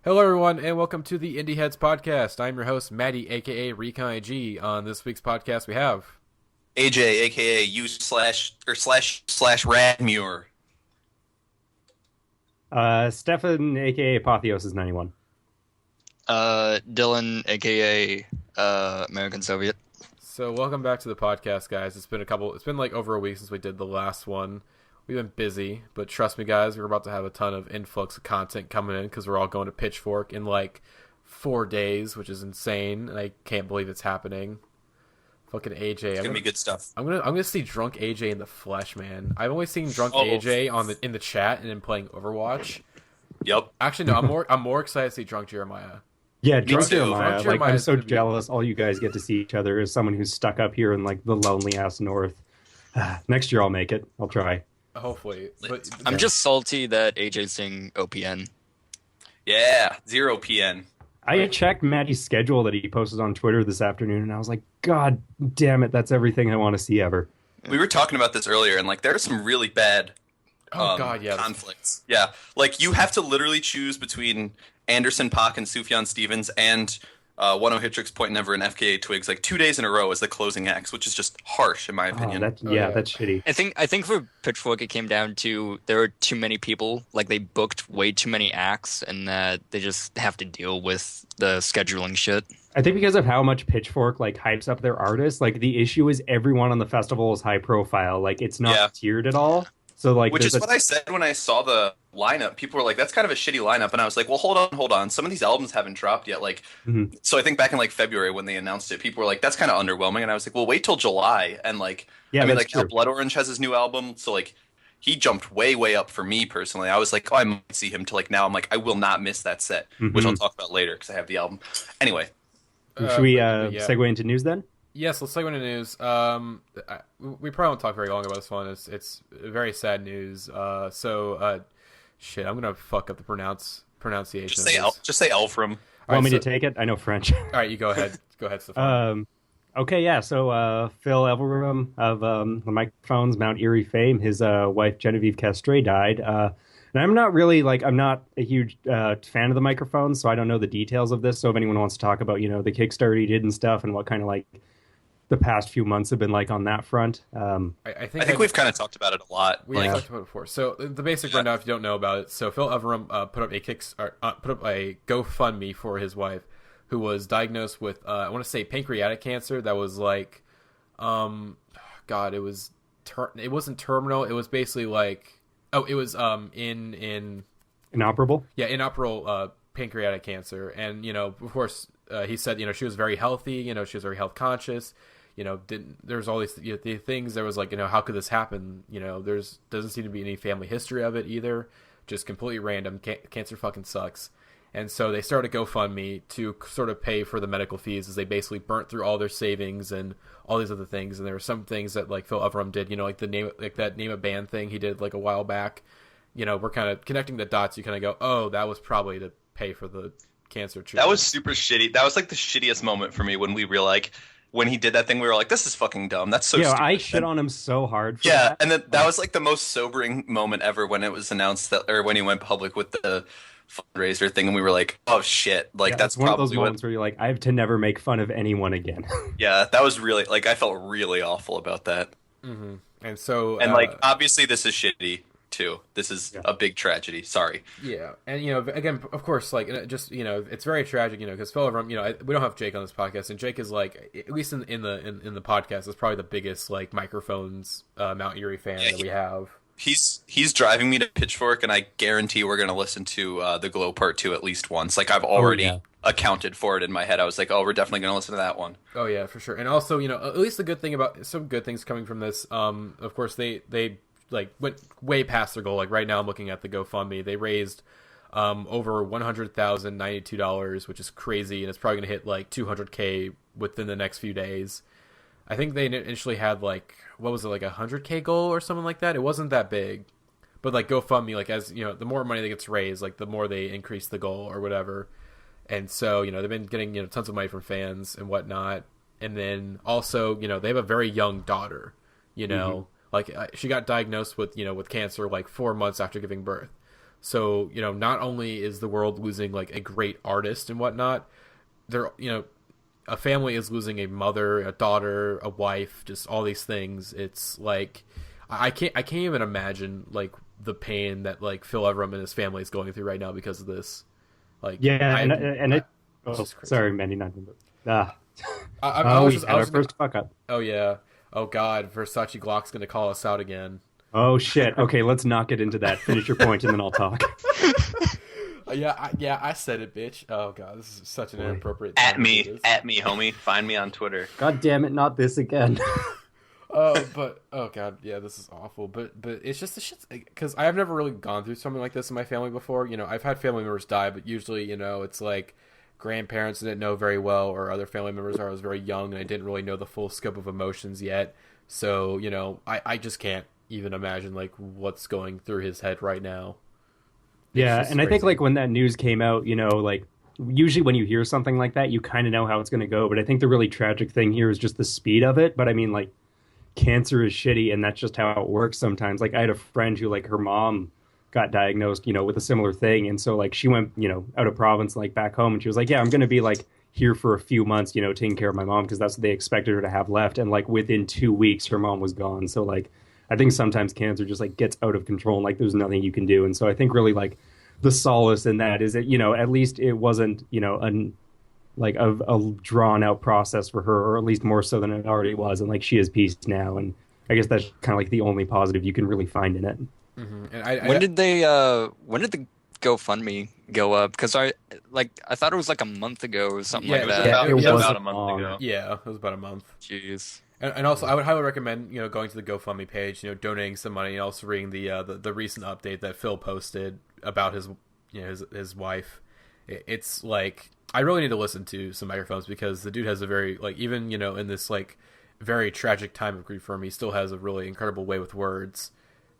Hello, everyone, and welcome to the Indieheads podcast. I'm your host, Matty, aka Recon IG. On this week's podcast, we have AJ, aka you slash Radmure. Stefan, aka Apotheosis 91. Dylan, aka American Soviet. So, welcome back to the podcast, guys. It's been like over a week since we did the last one. We've been busy, but trust me, guys, we're about to have a ton of influx of content coming in because we're all going to Pitchfork in like 4 days, which is insane, and I can't believe it's happening. Fucking AJ, It's gonna be good stuff. I'm gonna see drunk AJ in the flesh, man. I've only seen drunk AJ in the chat and in playing Overwatch. Yep. Actually, no, I'm more excited to see drunk Jeremiah. Yeah, Me too. Jeremiah. Drunk I'm so Jeremiah's jealous. All you guys get to see each other as someone who's stuck up here in like the lonely ass north. Next year I'll make it. I'll try. Hopefully. But, I'm just salty that AJ's saying OPN. Yeah, 0 PN. I checked Matty's schedule that he posted on Twitter this afternoon, and I was like, God damn it, that's everything I want to see ever. We were talking about this earlier, and like there are some really bad conflicts. Yeah, like you have to literally choose between Anderson Paak and Sufjan Stevens and 1-0-Hitrix Point Never and FKA Twigs like 2 days in a row as the closing acts, which is just harsh in my opinion. That's shitty. I think for Pitchfork it came down to there are too many people. Like they booked way too many acts, and that they just have to deal with the scheduling shit. I think because of how much Pitchfork like hypes up their artists, like the issue is everyone on the festival is high profile. Like it's not tiered at all. So like, which is what I said when I saw the lineup. People were like, "That's kind of a shitty lineup," and I was like, "Well, hold on. Some of these albums haven't dropped yet." Like, So I think back in like February when they announced it, people were like, "That's kind of underwhelming," and I was like, "Well, wait till July." And like, I mean, like now Blood Orange has his new album, so like he jumped way up for me personally. I was like, "Oh, I might see him." To like now, I'm like, I will not miss that set, which I'll talk about later because I have the album. Anyway, should we segue into news then? Yes, let's segue into news. We probably won't talk very long about this one. It's very sad news. Shit, I'm gonna fuck up the pronunciation. Just say Elfram. Want me to take it? I know French. All right, you go ahead. Go ahead, Stefan. Okay, yeah. So Phil Elverum of the Microphones, Mount Erie fame, his wife Geneviève Castrée died. And I'm not really I'm not a huge fan of the Microphones, so I don't know the details of this. So if anyone wants to talk about, the Kickstarter he did and stuff, and what kind of the past few months have been like on that front. I think we've kind of talked about it a lot. We talked about it before. So the basic rundown, if you don't know about it, so Phil Elverum put up a GoFundMe for his wife, who was diagnosed with I want to say pancreatic cancer. That was it wasn't terminal. It was basically it was inoperable. Yeah, inoperable pancreatic cancer, and of course he said she was very healthy. She was very health conscious. There's all these the things. There was how could this happen? There's doesn't seem to be any family history of it either. Just completely random. Cancer fucking sucks. And so they started GoFundMe to sort of pay for the medical fees, as they basically burnt through all their savings and all these other things. And there were some things that Phil Elverum did, that name a band thing he did a while back. We're kind of connecting the dots. You kind of go, oh, that was probably to pay for the cancer treatment. That was super shitty. That was the shittiest moment for me when we were when he did that thing, we were like, this is fucking dumb. That's so stupid. I shit on him so hard for that. And that was the most sobering moment ever when it was announced or when he went public with the fundraiser thing, and we were like, oh shit, that's one of those moments where you're like, I have to never make fun of anyone again. Yeah, that was really I felt really awful about that. Mm-hmm. And so obviously this is shitty too. This is a big tragedy. Sorry. Yeah, and again, of course, it's very tragic, because Phil Elverum, we don't have Jake on this podcast, and Jake is at least in the podcast, is probably the biggest Microphones Mount Erie fan that we have. He's driving me to Pitchfork, and I guarantee we're going to listen to the Glow Part 2 at least once. I've already accounted for it in my head. I was like, oh, we're definitely going to listen to that one. Oh, yeah, for sure. And also, at least the good thing about some good things coming from this, of course, they went way past their goal. Right now I'm looking at the GoFundMe. They raised over $100,092, which is crazy, and it's probably going to hit $200K within the next few days. I think they initially had what was it, a $100K goal or something like that. It wasn't that big, but GoFundMe, as the more money that gets raised, the more they increase the goal or whatever. And so they've been getting tons of money from fans and whatnot. And then also they have a very young daughter. She got diagnosed with with cancer 4 months after giving birth. So, you know, not only is the world losing like a great artist and whatnot, they're, you know, a family is losing a mother, a daughter, a wife, just all these things. It's like I can't even imagine like the pain that like Phil Everum and his family is going through right now because of this. Like, sorry, Mandy, not. I was first fuck up. Oh yeah. Oh god, Versace Glock's gonna call us out again. Oh shit. Okay, let's not get into that. Finish your point and then I'll talk. I said it, bitch. Oh god, this is such an inappropriate. At me, homie. Find me on Twitter. God damn it, not this again. Oh god, yeah, this is awful. But it's just the shit, because I've never really gone through something like this in my family before. You know, I've had family members die, but usually, you know, it's like grandparents I didn't know very well, or other family members I was very young and I didn't really know the full scope of emotions yet. So, you know, I just can't even imagine like what's going through his head right now. Yeah, and crazy. I think like when that news came out, you know, like usually when you hear something like that, you kind of know how it's going to go. But I think the really tragic thing here is just the speed of it. But I mean, like, cancer is shitty, and that's just how it works sometimes. Like, I had a friend who, like, her mom got diagnosed, you know, with a similar thing. And so, like, she went, you know, out of province, like, back home. And she was like, yeah, I'm going to be, like, here for a few months, you know, taking care of my mom, because that's what they expected her to have left. And, like, within 2 weeks, her mom was gone. So, like, I think sometimes cancer just, like, gets out of control, and, like, there's nothing you can do. And so I think really, like, the solace in that is that, you know, at least it wasn't, you know, a drawn out process for her, or at least more so than it already was. And, like, she has peace now. And I guess that's kind of like the only positive you can really find in it. Mm-hmm. And when did the GoFundMe go up? Because I thought it was like a month ago or something like that. Yeah, it was about a month ago. Yeah, it was about a month. Jeez. And also, I would highly recommend, you know, going to the GoFundMe page, you know, donating some money, and also reading the recent update that Phil posted about his, you know, his wife. It's like, I really need to listen to some microphones, because the dude has a very, like, even, you know, in this like very tragic time of grief for him, he still has a really incredible way with words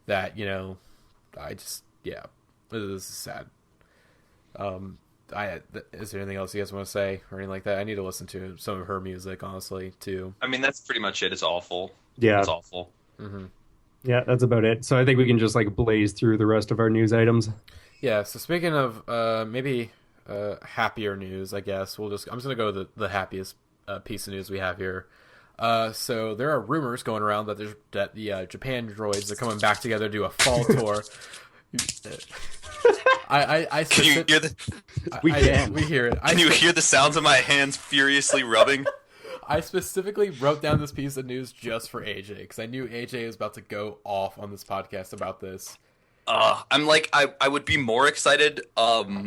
that, you know, this is sad. Is there anything else you guys want to say or anything like that? I need to listen to some of her music, honestly, too. I mean, that's pretty much it. It's awful. Yeah. It's awful. Mm-hmm. Yeah, that's about it. So I think we can just like blaze through the rest of our news items. Yeah, so speaking of maybe happier news, I guess, I'm just going to go with the happiest piece of news we have here. So there are rumors going around that the Japandroids are coming back together to do a fall tour. Can you hear the? We hear it. Can you hear the sounds of my hands furiously rubbing? I specifically wrote down this piece of news just for AJ, because I knew AJ was about to go off on this podcast about this. I'm like, I would be more excited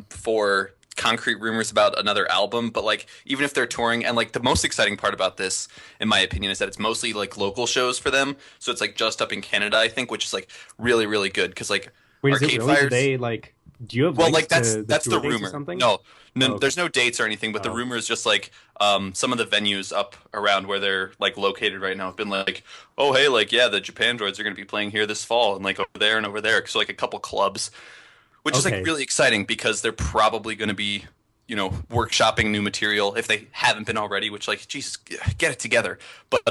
for concrete rumors about another album, but like, even if they're touring, and like the most exciting part about this, in my opinion, is that it's mostly like local shows for them. So it's like just up in Canada, I think, which is like really, really good, because like Wait, Arcade is it really? Fires. Do they like? Do you have that's the rumor. No, okay. There's no dates or anything, but the rumor is just like some of the venues up around where they're like located right now have been like, oh hey, like yeah, the Japandroids are going to be playing here this fall, and like over there and over there. So like a couple clubs, which is like really exciting, because they're probably going to be, you know, workshopping new material if they haven't been already. Which, like, Jesus, get it together. But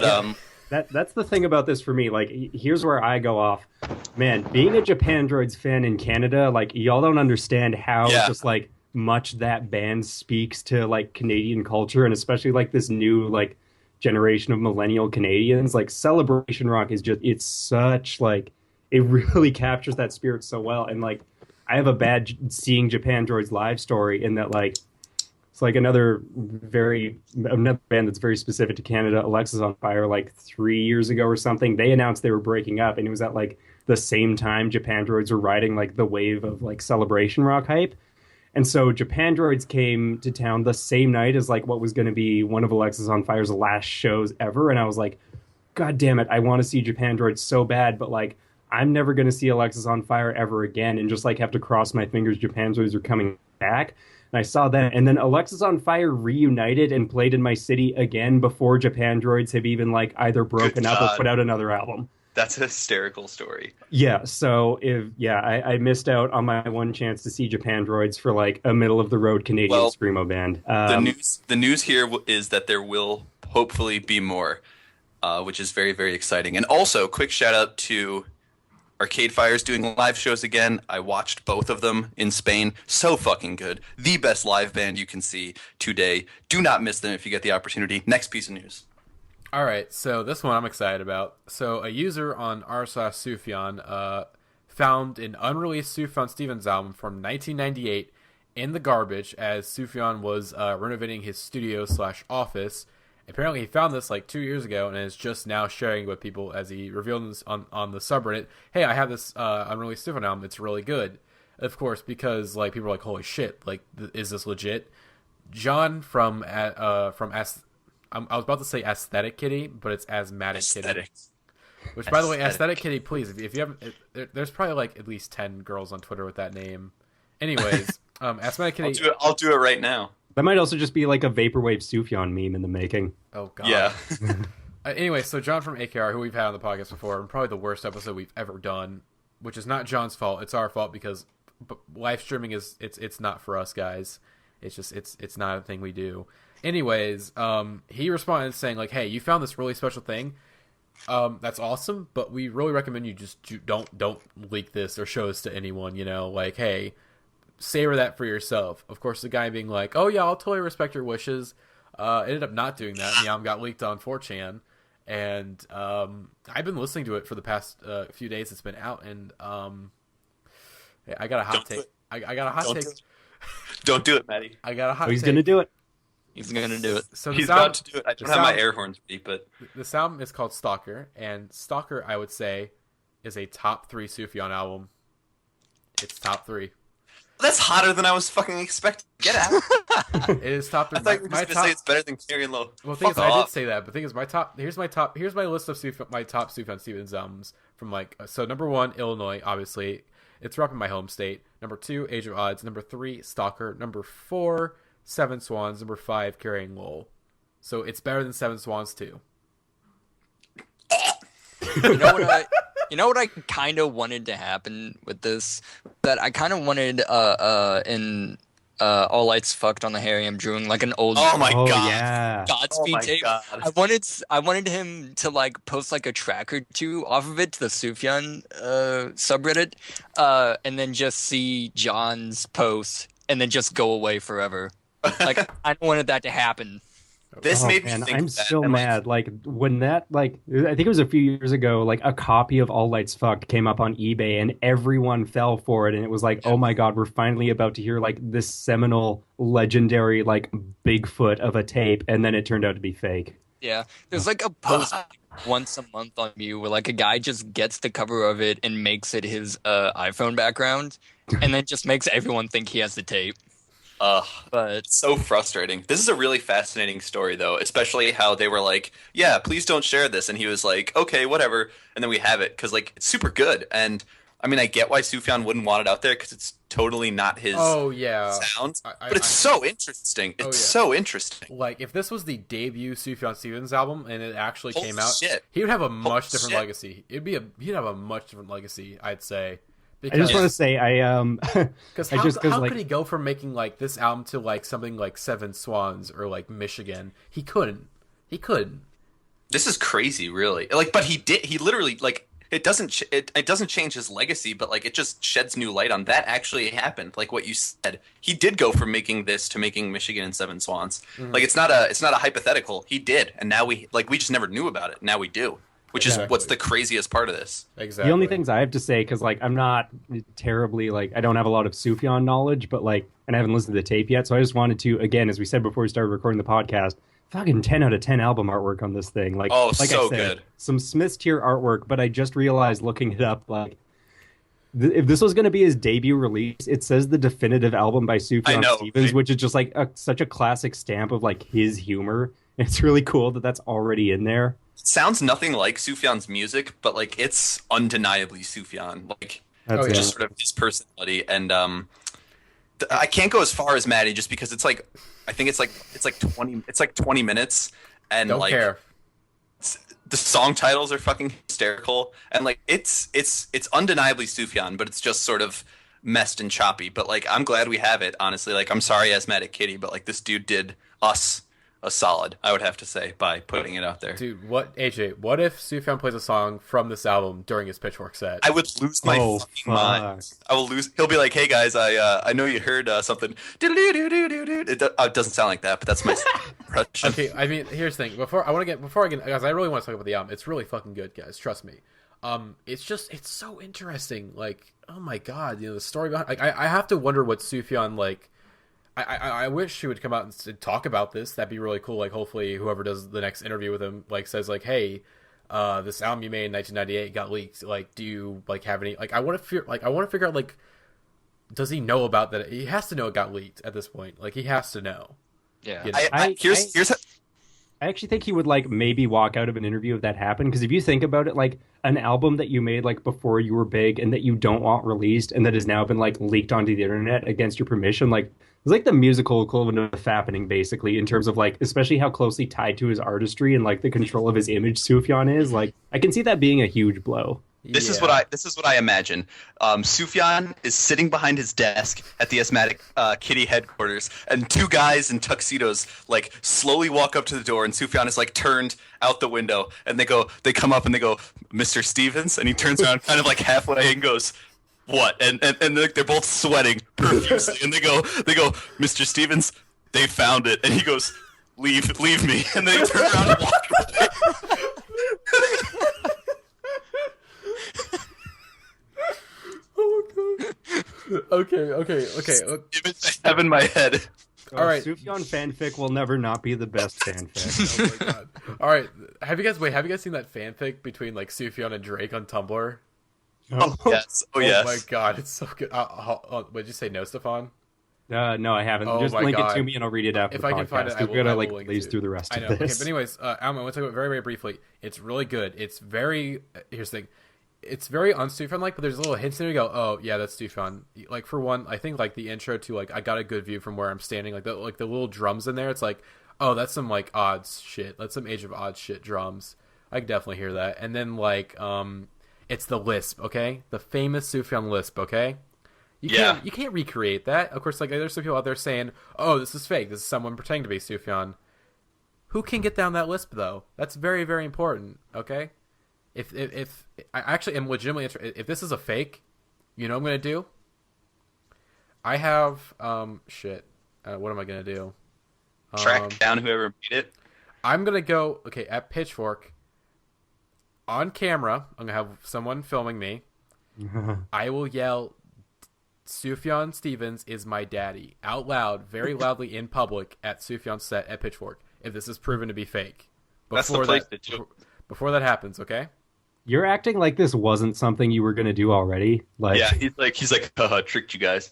That's the thing about this for me. Like, here's where I go off. Man, being a Japandroids fan in Canada, like, y'all don't understand how just, like, much that band speaks to, like, Canadian culture, and especially, like, this new, like, generation of millennial Canadians. Like, celebration rock is just, it's such, like, it really captures that spirit so well. And, like, I have a bad seeing Japandroids live story in that, like, it's like another band that's very specific to Canada, Alexis on Fire, like 3 years ago or something. They announced they were breaking up, and it was at like the same time Japandroids were riding like the wave of like celebration rock hype. And so Japandroids came to town the same night as like what was going to be one of Alexis on Fire's last shows ever. And I was like, God damn it, I want to see Japandroids so bad, but like I'm never going to see Alexis on Fire ever again, and just like have to cross my fingers Japandroids are coming back. And I saw that, and then Alexis on Fire reunited and played in my city again before Japandroids have even like either broken up or put out another album. That's a hysterical story. Yeah, so I missed out on my one chance to see Japandroids for like a middle of the road Canadian screamo band. The news here is that there will hopefully be more, which is very, very exciting. And also, quick shout out to Arcade Fire's doing live shows again. I watched both of them in Spain. So fucking good. The best live band you can see today. Do not miss them if you get the opportunity. Next piece of news. All right, so this one I'm excited about. So a user on r/Sufjan found an unreleased Sufjan Stevens album from 1998 in the garbage as Sufjan was renovating his studio/office. Apparently he found this like 2 years ago and is just now sharing with people as he revealed this on the subreddit. Hey, I have this unreleased Sufjan album. It's really good. Of course, because like people are like, holy shit, like is this legit? John from I was about to say Aesthetic Kitty, but it's Asthmatic Kitty. Which, by the way, Aesthetic Kitty, please, if you haven't, there's probably like at least 10 girls on Twitter with that name. Anyways, Asthmatic Kitty. I'll do it right now. That might also just be like a Vaporwave Sufjan meme in the making. Oh, God. Yeah. Anyway, so John from AKR, who we've had on the podcast before, and probably the worst episode we've ever done, which is not John's fault. It's our fault because live streaming it's not for us, guys. It's just, it's not a thing we do. Anyways, he responded saying like, hey, you found this really special thing. That's awesome, but we really recommend you just don't leak this or show this to anyone, you know, like, hey, savor that for yourself. Of course, the guy being like, oh yeah, I'll totally respect your wishes, ended up not doing that. The album got leaked on 4chan, and I've been listening to it for the past few days it's been out, and I got a hot take. I got a hot take. Don't do it, Matty. I got a hot take. He's gonna do it. He's gonna do it. So He's about to do it. I don't have my air horns ready, but this album is called Stalker, and Stalker, I would say, is a top 3 Sufjan album. It's top 3. that's hotter than I was fucking expecting to get at. It is top 3. I thought you were just gonna say it's better than Carrion Low. Well, the thing is, I did say that, but the thing is, here's my list of my top Sufjan Stevens albums from like, so number 1, Illinois, obviously. It's repping my home state. Number 2, Age of Odds. Number 3, Stalker. Number 4, Seven Swans. Number 5, Carrying Lowell. So it's better than Seven Swans too. You know what I kind of wanted to happen with this? That I kind of wanted in All Lights Fucked on the Harry I'm Drewing like an old God. Yeah. Godspeed tape. God. I wanted him to like post like a track or two off of it to the Sufjan subreddit, and then just see John's post and then just go away forever. Like I wanted that to happen. This made me man, think I'm of that. still mad. Like when that, like I think it was a few years ago, like a copy of All Lights Fucked came up on eBay and everyone fell for it, and it was like, oh my god, we're finally about to hear like this seminal, legendary, like Bigfoot of a tape, and then it turned out to be fake. Yeah, there's like a post once a month on View where like a guy just gets the cover of it and makes it his iPhone background, and then just makes everyone think he has the tape. But It's so frustrating. This is a really fascinating story, though, especially how they were like, yeah, please don't share this. And he was like, okay, whatever. And then we have it because, like, it's super good. And, I mean, I get why Sufjan wouldn't want it out there because it's totally not his sound. But it's so interesting. It's so interesting. Like, if this was the debut Sufjan Stevens album and it actually came out, shit. he would have a much different legacy. He'd have a much different legacy, I'd say. I just want to say, Because how could he go from making like this album to like something like Seven Swans or like Michigan? He couldn't. This is crazy, really. Like, but he did. He literally like it doesn't. It doesn't change his legacy, but like it just sheds new light on that. Actually happened. Like what you said, he did go from making this to making Michigan and Seven Swans. Mm-hmm. Like it's not a hypothetical. He did, and now we just never knew about it. Now we do. Which is what's the craziest part of this. Exactly. The only things I have to say, because like I'm not terribly like I don't have a lot of Sufjan knowledge, but like, and I haven't listened to the tape yet, so I just wanted to, again, as we said before we started recording the podcast, fucking 10 out of 10 album artwork on this thing. Like, so I said, good. Some Smiths tier artwork, but I just realized looking it up, like, if this was going to be his debut release, it says the definitive album by Sufjan Stevens, which is just like such a classic stamp of like his humor. It's really cool that that's already in there. It sounds nothing like Sufjan's music, but like it's undeniably Sufjan. Like just sort of his personality, and I can't go as far as Matty just because it's like I think it's like 20 minutes, and don't like care. The song titles are fucking hysterical, and like it's undeniably Sufjan, but it's just sort of messed and choppy. But like I'm glad we have it. Honestly, like I'm sorry, Asthmatic Kitty, but like this dude did us a solid, I would have to say, by putting it out there. Dude, what if Sufjan plays a song from this album during his Pitchfork set? I would lose my fucking mind. I will lose. He'll be like, "Hey guys, I know you heard something." It doesn't sound like that, but that's my impression. Okay, I mean, here's the thing. Before I get, guys, I really want to talk about the album. It's really fucking good, guys. Trust me. It's so interesting. Like, oh my god, the story behind. Like, I have to wonder what Sufjan like. I wish he would come out and talk about this. That'd be really cool. Like, hopefully, whoever does the next interview with him, like, says like, "Hey, this album you made in 1998 got leaked. Like, do you like have any? Like, I want to figure out like, does he know about that? He has to know it got leaked at this point. Like, he has to know. Yeah. You know? Here's. I actually think he would like maybe walk out of an interview if that happened. Because if you think about it, like an album that you made like before you were big and that you don't want released and that has now been like leaked onto the internet against your permission, like it's like the musical equivalent of fappening, basically, in terms of like, especially how closely tied to his artistry and like the control of his image Sufjan is. Like, I can see that being a huge blow. This is what I imagine. Sufjan is sitting behind his desk at the Asthmatic Kitty headquarters, and two guys in tuxedos like slowly walk up to the door, and Sufjan is like turned out the window, and they come up and they go, "Mr. Stevens," and he turns around kind of like halfway and goes, "What?" And they're both sweating profusely, and they go, "Mr. Stevens, they found it," and he goes, "Leave me," and then he turns around and walks away. Okay. Image I have in my head. All right. Sufjan fanfic will never not be the best fanfic. Oh my god. All right. Have you guys seen that fanfic between like Sufjan and Drake on Tumblr? Oh yes. Oh my god, it's so good. Did you say no, Stefan? No, I haven't. Oh Just my link god. it to me and I'll read it after If the I podcast. can find it, I will. We're gonna I like will link blaze to. through the rest I of know. this. Okay, but anyways, I want to talk about very, very briefly. It's really good. It's very. Here's the thing. It's very un-Stefan like, but there's little hints in there. You go, oh yeah, that's Stefan. Like for one, I think like the intro to like I got a good view from where I'm standing. Like the little drums in there. It's like, oh, that's some like odds shit. That's some Age of Odds shit drums. I can definitely hear that. And then like it's the lisp. Okay, the famous Sufjan lisp. Okay. You can't recreate that. Of course, like there's some people out there saying, "Oh, this is fake. This is someone pretending to be Sufjan." Who can get down that lisp though? That's very, very important. Okay. If I actually am legitimately interested, if this is a fake, you know what I'm gonna do? I have what am I gonna do? Track down whoever made it. I'm gonna go at Pitchfork on camera. I'm gonna have someone filming me. I will yell, "Sufjan Stevens is my daddy," out loud, very loudly in public at Sufjan's set at Pitchfork. If this is proven to be fake, that's the place to do. Before that happens, okay? You're acting like this wasn't something you were gonna do already. Like, yeah, he's like, haha, tricked you guys.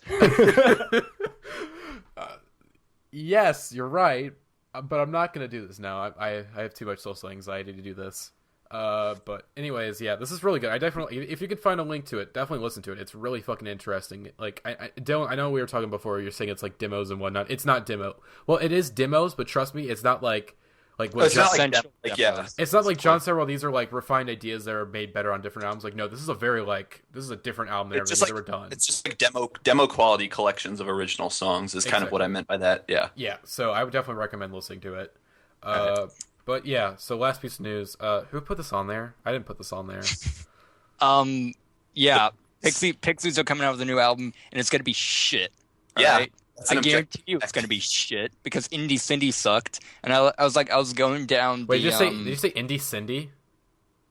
Yes, you're right, but I'm not gonna do this now. I have too much social anxiety to do this. But anyways, yeah, this is really good. I definitely, if you could find a link to it, definitely listen to it. It's really fucking interesting. Like, I know we were talking before. You're saying it's like demos and whatnot. It's not demo. Well, it is demos, but trust me, it's not like what it's not like yeah. It's not like John said. Well, these are like refined ideas that are made better on different albums. Like, no, this is a different album than everything's ever done. It's just like demo quality collections of original songs is kind of what I meant by that. Yeah. Yeah. So I would definitely recommend listening to it. But yeah, so last piece of news. Who put this on there? I didn't put this on there. Yeah, Pixies are coming out with a new album, and it's gonna be shit. Yeah, right? I guarantee you it's gonna be shit because Indie Cindy sucked, and I was going down. Wait, did you say Indie Cindy?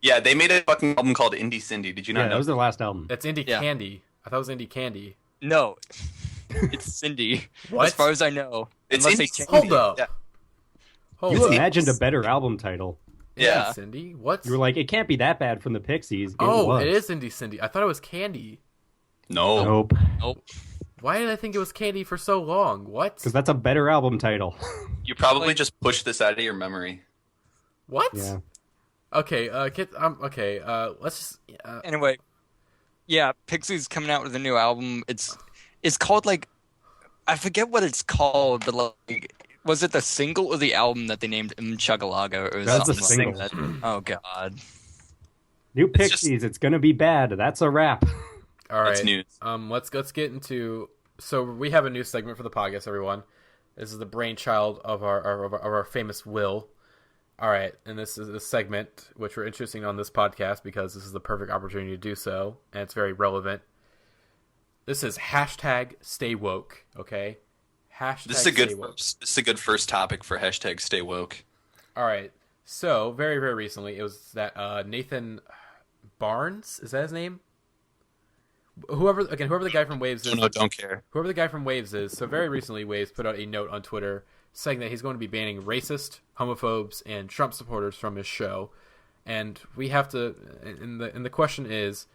Yeah, they made a fucking album called Indie Cindy. Did you not know? That was their last album. That's Indie Candy. I thought it was Indie Candy. No, it's Cindy. What? As far as I know, it's unless Indie. Hold up. Yeah. You imagined a better album title. Yeah, Cindy. What? You were like, it can't be that bad from the Pixies. It is Indie Cindy. I thought it was Candy. No. Nope. Why did I think it was Candy for so long? What? Because that's a better album title. You probably just pushed this out of your memory. What? Yeah. Okay. Okay. Let's just. Anyway, yeah, Pixies coming out with a new album. It's called like, I forget what it's called, but like, was it the single or the album that they named Chugalaga or That's something a single. like that? Oh god. New Pixies, it's gonna be bad. That's a wrap. All right. That's news. Let's get into. So we have a new segment for the podcast, everyone. This is the brainchild of our famous Will. All right, and this is a segment which we're introducing on this podcast because this is the perfect opportunity to do so, and it's very relevant. This is hashtag Stay Woke, okay? Hashtag This is a good first topic for hashtag Stay Woke. All right, so very, very recently, it was that Nathan Barnes, is that his name? Whoever the guy from Wavves is. No, don't care. Whoever the guy from Wavves is. So very recently, Wavves put out a note on Twitter saying that he's going to be banning racist, homophobes, and Trump supporters from his show. And we have to. And the question is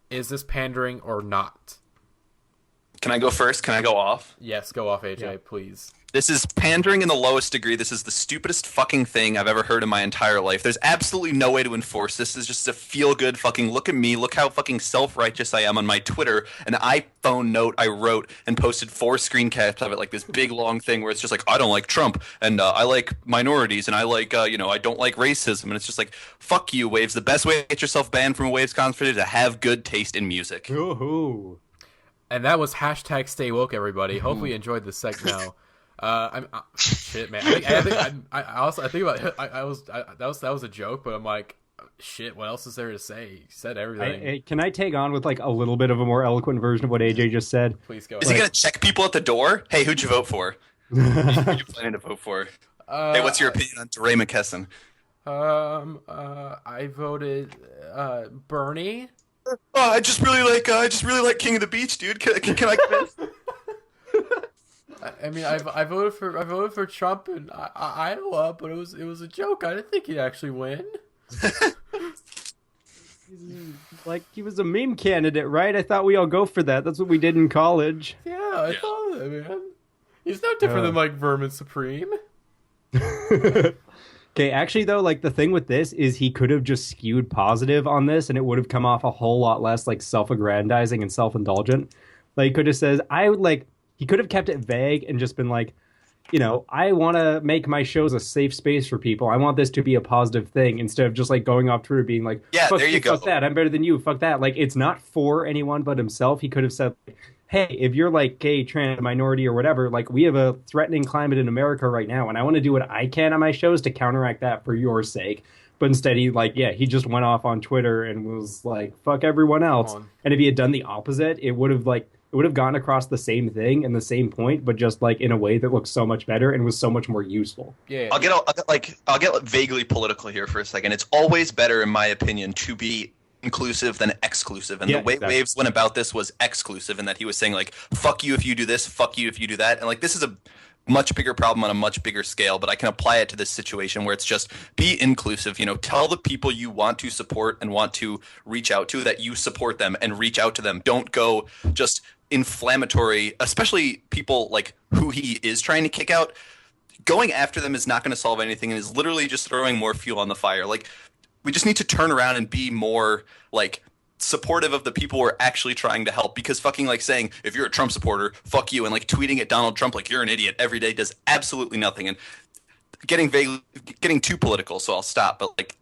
this pandering or not? Can I go first? Can I go off? Yes, go off, AJ, please. This is pandering in the lowest degree. This is the stupidest fucking thing I've ever heard in my entire life. There's absolutely no way to enforce this. This is just a feel-good fucking look at me, look how fucking self-righteous I am on my Twitter. An iPhone note I wrote and posted 4 screen caps of it, like this big long thing where it's just like, I don't like Trump, and I like minorities, and I like, I don't like racism. And it's just like, fuck you, Wavves. The best way to get yourself banned from a Wavves concert is to have good taste in music. Woohoo. And that was hashtag Stay Woke, everybody. Hopefully you enjoyed this segment now. Shit, man. That was a joke, but I'm like, shit. What else is there to say? He said everything. Can I tag on with like a little bit of a more eloquent version of what AJ just said? Please go. Is he gonna check people at the door? Hey, who'd you vote for? Who you planning to vote for? Hey, what's your opinion on DeRay McKesson? I voted Bernie. Oh, I just really like King of the Beach, dude. Can I convince? I mean, I voted for Trump in Iowa, but it was a joke. I didn't think he'd actually win. Like, he was a meme candidate, right? I thought we all go for that. That's what we did in college. Yeah, I thought that, man. He's no different than like Vermin Supreme. Okay, actually, though, like, the thing with this is he could have just skewed positive on this, and it would have come off a whole lot less, like, self-aggrandizing and self-indulgent. Like, he could have said, he could have kept it vague and just been like, I want to make my shows a safe space for people. I want this to be a positive thing, instead of just, like, going off Twitter being like, yeah, fuck there you go. Fuck that, I'm better than you, fuck that. Like, it's not for anyone but himself. He could have said, hey, if you're like gay, trans, minority, or whatever, like, we have a threatening climate in America right now, and I want to do what I can on my shows to counteract that for your sake. But instead, he just went off on Twitter and was like, fuck everyone else. And if he had done the opposite, it would have gone across the same thing and the same point, but just like in a way that looked so much better and was so much more useful. Yeah. I'll get vaguely political here for a second. It's always better, in my opinion, to be inclusive than exclusive, and the way exactly. Wavves went about this was exclusive, in that he was saying like, fuck you if you do this, fuck you if you do that, and like, this is a much bigger problem on a much bigger scale, but I can apply it to this situation where it's just be inclusive. Tell the people you want to support and want to reach out to that you support them and reach out to them. Don't go just inflammatory, especially people like who he is trying to kick out. Going after them is not going to solve anything and is literally just throwing more fuel on the fire. Like, we just need to turn around and be more like supportive of the people we're actually trying to help, because fucking like saying, if you're a Trump supporter, fuck you, and like tweeting at Donald Trump like you're an idiot every day does absolutely nothing. And getting too political, so I'll stop, but like,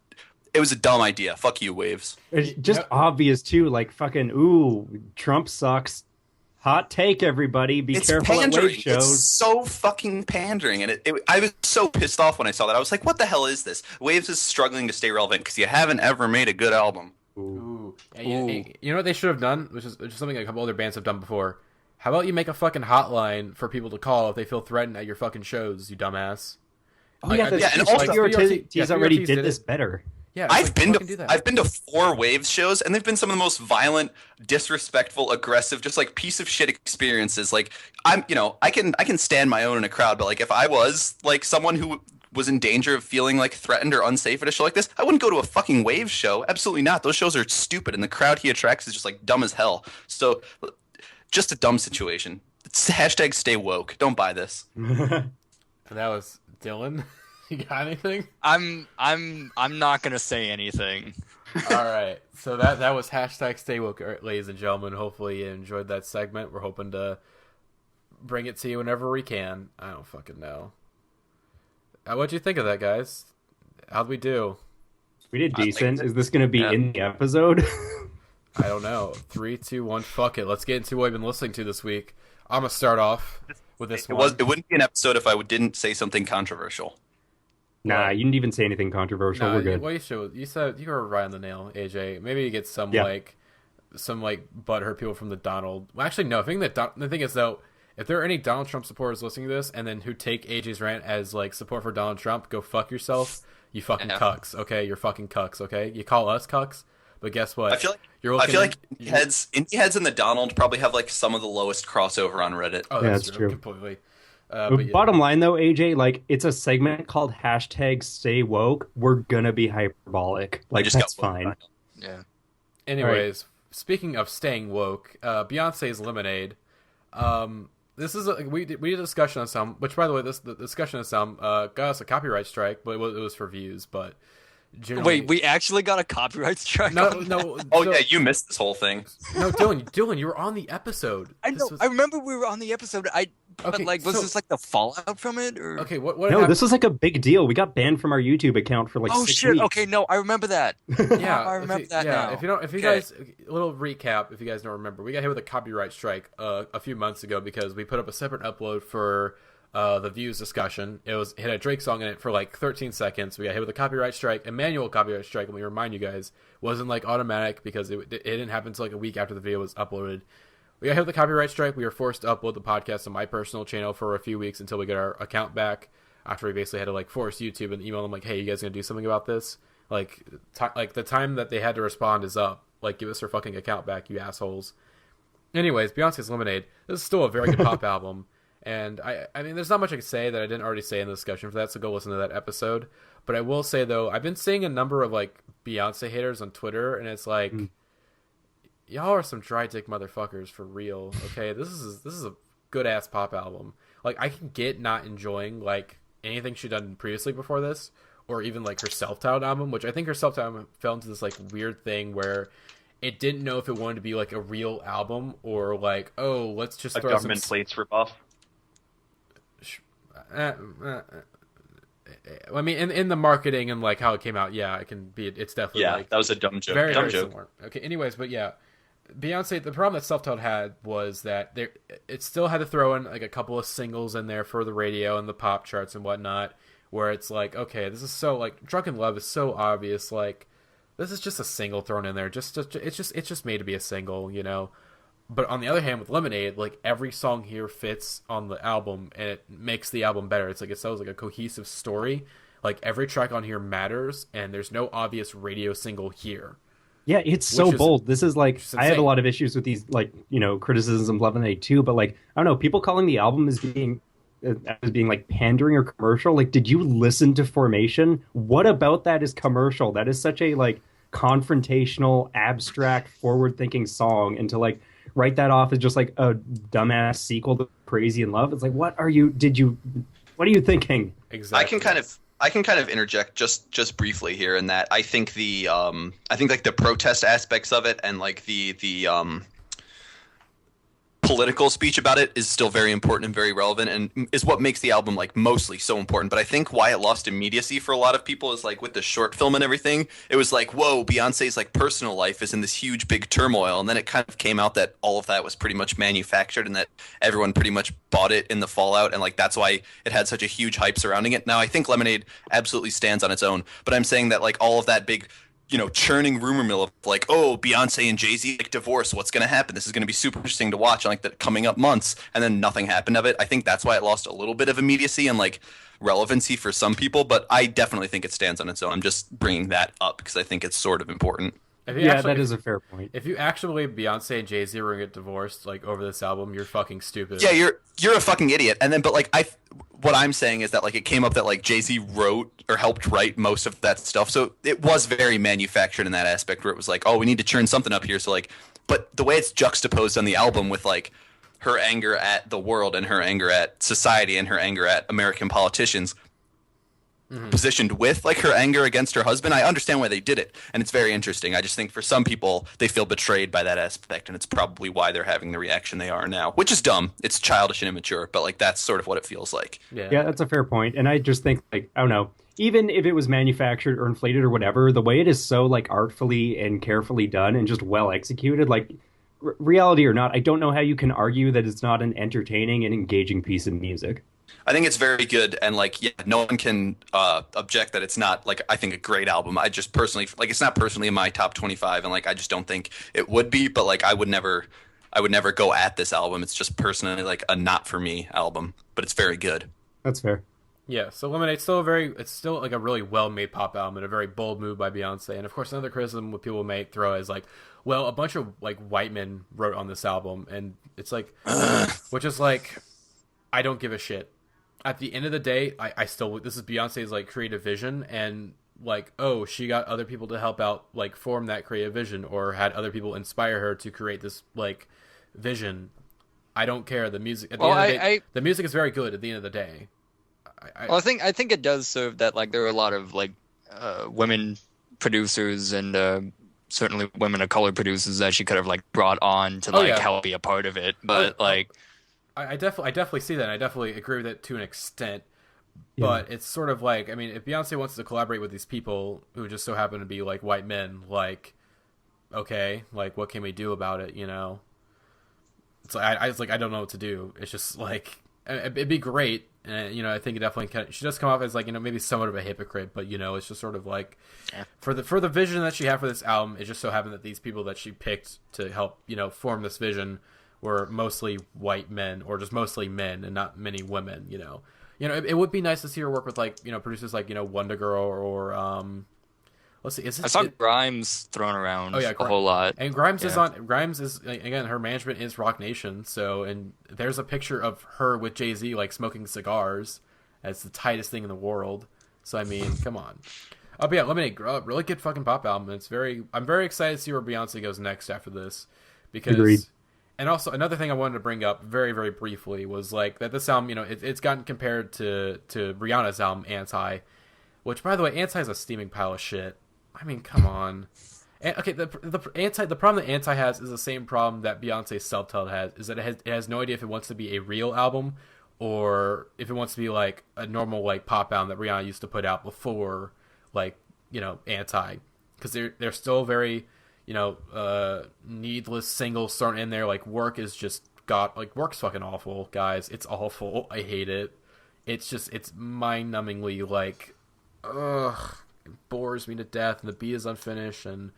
it was a dumb idea. Fuck you, Wavves. It's just obvious too, like, fucking, ooh, Trump sucks. Hot take, everybody. Be careful pandering. At Wave shows. It's so fucking pandering, and I was so pissed off when I saw that. I was like, what the hell is this? Wavves is struggling to stay relevant because you haven't ever made a good album. Ooh. You know what they should have done, which is something a couple other bands have done before? How about you make a fucking hotline for people to call if they feel threatened at your fucking shows, you dumbass? And also PRTs already did this better. Yeah, I've been to 4 Wavves shows, and they've been some of the most violent, disrespectful, aggressive, just like piece of shit experiences. Like, I can stand my own in a crowd, but like, if I was like someone who was in danger of feeling like threatened or unsafe at a show like this, I wouldn't go to a fucking Wavves show. Absolutely not. Those shows are stupid, and the crowd he attracts is just like dumb as hell. So, just a dumb situation. It's hashtag Stay Woke. Don't buy this. And that was Dylan. You got anything? I'm not gonna say anything. All right, so that was hashtag Stay Woke, ladies and gentlemen. Hopefully you enjoyed that segment. We're hoping to bring it to you whenever we can. I don't fucking know. What'd you think of that, guys? How'd we do? We did decent. Is this gonna be in the episode? I don't know. 3, 2, 1. Fuck it. Let's get into what I've been listening to this week. I'm gonna start off with this one. It wouldn't be an episode if I didn't say something controversial. Nah, you didn't even say anything controversial. We're good. Well, you said you were right on the nail, AJ. Maybe you get some butthurt people from the Donald. Well, actually, no. I think the thing is though, if there are any Donald Trump supporters listening to this, and then who take AJ's rant as like support for Donald Trump, go fuck yourself. You fucking cucks. Okay, you're fucking cucks. Okay, you call us cucks, but guess what? I feel like Indieheads and the Donald probably have like some of the lowest crossover on Reddit. Oh, that's true. Completely. Bottom line though, AJ, like it's a segment called #StayWoke. We're gonna be hyperbolic. Like that's fine. Yeah. Anyways, speaking of staying woke, Beyonce's Lemonade. This is we did a discussion on some, which by the way, the discussion on some got us a copyright strike, but it was for views. But generally... Wait, we actually got a copyright strike? No. Yeah, you missed this whole thing. No, Dylan, you were on the episode. I know. I remember we were on the episode. Was this like the fallout from it? Or... Okay, what no, happened? This was like a big deal. We got banned from our YouTube account for like 6 weeks. Okay, no, I remember that. Yeah, I remember that now. If you guys, a little recap, if you guys don't remember, we got hit with a copyright strike a few months ago because we put up a separate upload for the views discussion. It had a Drake song in it for like 13 seconds. We got hit with a copyright strike, a manual copyright strike. Let me remind you guys, wasn't like automatic because it didn't happen until like a week after the video was uploaded. We got hit with the copyright strike. We were forced to upload the podcast on my personal channel for a few weeks until we get our account back. After we basically had to like force YouTube and email them like, "Hey, you guys gonna do something about this?" Like the time that they had to respond is up. Like, give us our fucking account back, you assholes. Anyways, Beyonce's Lemonade. This is still a very good pop album, and I mean, there's not much I can say that I didn't already say in the discussion for that. So go listen to that episode. But I will say though, I've been seeing a number of like Beyonce haters on Twitter, and it's like. Y'all are some dry dick motherfuckers for real. Okay, this is a good ass pop album. Like I can get not enjoying like anything she'd done previously before this, or even like her self-titled album, which I think her self-titled album fell into this like weird thing where it didn't know if it wanted to be like a real album or like, oh, let's just throw government plates for Buff. I mean, in the marketing and like how it came out, yeah, it can be. It's definitely like, that was a dumb joke. Very joke. Similar. Okay, anyways, but yeah. Beyonce, the problem that self-titled had was that it still had to throw in like a couple of singles in there for the radio and the pop charts and whatnot, where it's like, okay, this is so like Drunken Love is so obvious, like this is just a single thrown in there, it's just made to be a single, you know. But on the other hand, with Lemonade, like every song here fits on the album and it makes the album better. It's like it sounds like a cohesive story. Like every track on here matters, and there's no obvious radio single here. Yeah, it's so bold. This is like, I have a lot of issues with these, like, you know, criticisms of Lemonade too, but like, I don't know, people calling the album as being like pandering or commercial. Like, did you listen to Formation? What about that is commercial? That is such a like confrontational, abstract, forward-thinking song, and to like write that off as just like a dumbass sequel to Crazy in Love. It's like, what are you thinking? Exactly. I can kind of interject just briefly here in that I think like the protest aspects of it and like the political speech about it is still very important and very relevant and is what makes the album like mostly so important. But I think why it lost immediacy for a lot of people is like with the short film and everything, it was like, whoa, Beyonce's like personal life is in this huge big turmoil. And then it kind of came out that all of that was pretty much manufactured and that everyone pretty much bought it in the fallout. And like, that's why it had such a huge hype surrounding it. Now I think Lemonade absolutely stands on its own, but I'm saying that like all of that big, you know, churning rumor mill of like, oh, Beyonce and Jay-Z like divorce. What's going to happen? This is going to be super interesting to watch in like the coming up months. And then nothing happened of it. I think that's why it lost a little bit of immediacy and like relevancy for some people. But I definitely think it stands on its own. I'm just bringing that up because I think it's sort of important. That is a fair point. If you actually believe Beyonce and Jay-Z were gonna get divorced like over this album, you're fucking stupid. Yeah, you're a fucking idiot. And then, but like what I'm saying is that like it came up that like Jay-Z wrote or helped write most of that stuff, so it was very manufactured in that aspect where it was like, oh, we need to churn something up here. So like, but the way it's juxtaposed on the album with like her anger at the world and her anger at society and her anger at American politicians. Positioned with like her anger against her husband, I understand why they did it, and it's very interesting. I just think for some people they feel betrayed by that aspect, and it's probably why they're having the reaction they are now, which is dumb. It's childish and immature, but like that's sort of what it feels like. Yeah, that's a fair point. And I just think like, I don't know, even if it was manufactured or inflated or whatever, the way it is so like artfully and carefully done and just well executed, like reality or not, I don't know how you can argue that it's not an entertaining and engaging piece of music. I think it's very good, and like, yeah, no one can object that it's not like I think a great album. I just personally like it's not personally in my top 25, and like I just don't think it would be. But like I would never go at this album. It's just personally like a not for me album, but it's very good. That's fair. Yeah, so Lemonade's it's still like a really well-made pop album and a very bold move by Beyonce. And of course, another criticism what people may throw is like, well, a bunch of like white men wrote on this album, and it's like, which is like, I don't give a shit. At the end of the day, I still, this is Beyonce's like creative vision, and like, oh, she got other people to help out like form that creative vision, or had other people inspire her to create this like vision. I don't care. The music at the end of the day, the music is very good at the end of the day. I think it does serve that like there are a lot of like women producers and certainly women of color producers that she could have like brought on to help be a part of it, but I definitely see that, and I definitely agree with it to an extent. But it's sort of like, I mean, if Beyonce wants to collaborate with these people who just so happen to be like white men, like, okay, like what can we do about it? You know, it's like I was like, I don't know what to do. It's just like it'd be great, and you know, I think it definitely she does come off as like, you know, maybe somewhat of a hypocrite, but you know, it's just sort of like for the vision that she had for this album, it just so happened that these people that she picked to help, you know, form this vision were mostly white men, or just mostly men and not many women. You know, it would be nice to see her work with like, you know, producers like, you know, Wonder Girl or let's see, I saw Grimes thrown around a whole lot, and Grimes is again, her management is Rock Nation, so, and there's a picture of her with Jay-Z like smoking cigars as the tightest thing in the world. So I mean, come on. But yeah, Lemonade, really good fucking pop album. I'm very excited to see where Beyonce goes next after this, because. Agreed. And also, another thing I wanted to bring up very, very briefly was like that this album, you know, it's gotten compared to Rihanna's album Anti, which, by the way, Anti is a steaming pile of shit. I mean, come on. Okay, the problem that Anti has is the same problem that Beyonce's Self-Titled has, is that it has no idea if it wants to be a real album or if it wants to be like a normal like pop album that Rihanna used to put out before, like, you know, Anti, because they're still very, you know, needless singles thrown in there. Like Work's fucking awful, guys. It's awful. I hate it. It's mind-numbingly like, ugh, it bores me to death, and the beat is unfinished, and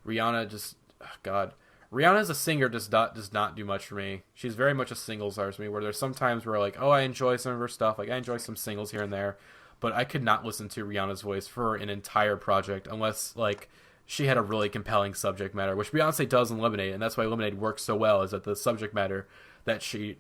Rihanna just, God. Rihanna as a singer does not do much for me. She's very much a singles artist to me, where there's some times where like, oh, I enjoy some of her stuff, like I enjoy some singles here and there, but I could not listen to Rihanna's voice for an entire project unless like she had a really compelling subject matter, which Beyonce does in Lemonade, and that's why Lemonade works so well, is that the subject matter that she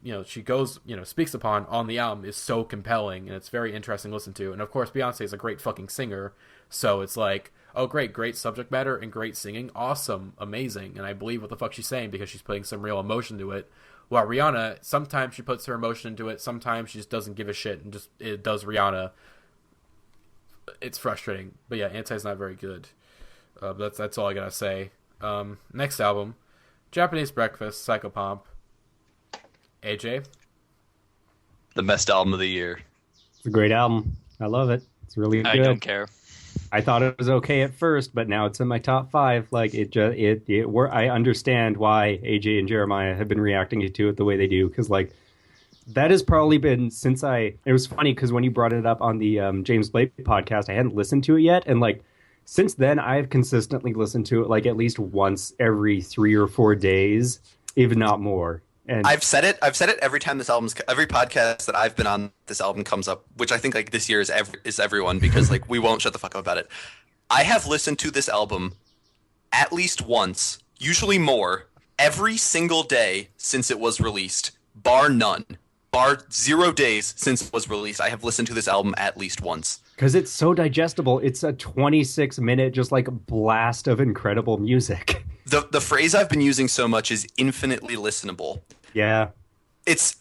goes, you know, speaks upon on the album is so compelling, and it's very interesting to listen to. And of course, Beyonce is a great fucking singer, so it's like, oh, great subject matter and great singing, awesome, amazing, and I believe what the fuck she's saying because she's putting some real emotion to it. While Rihanna, sometimes she puts her emotion into it, sometimes she just doesn't give a shit and just it does Rihanna. It's frustrating, but yeah, Anti's not very good. That's all I gotta say. Next album, Japanese Breakfast, Psychopomp. AJ? The best album of the year. It's a great album. I love it. It's really good. I don't care. I thought it was okay at first, but now it's in my top 5. Like I understand why AJ and Jeremiah have been reacting to it the way they do, because like that has probably been since it was funny because when you brought it up on the James Blake podcast, I hadn't listened to it yet, and like since then I've consistently listened to it like at least once every 3 or 4 days, if not more. And I've said it every time every podcast that I've been on, this album comes up, which I think like this year is everyone, because like we won't shut the fuck up about it. I have listened to this album at least once, usually more, every single day since it was released, bar none. Bar 0 days since it was released, I have listened to this album at least once. Because it's so digestible. It's a 26-minute just like blast of incredible music. The phrase I've been using so much is infinitely listenable. Yeah.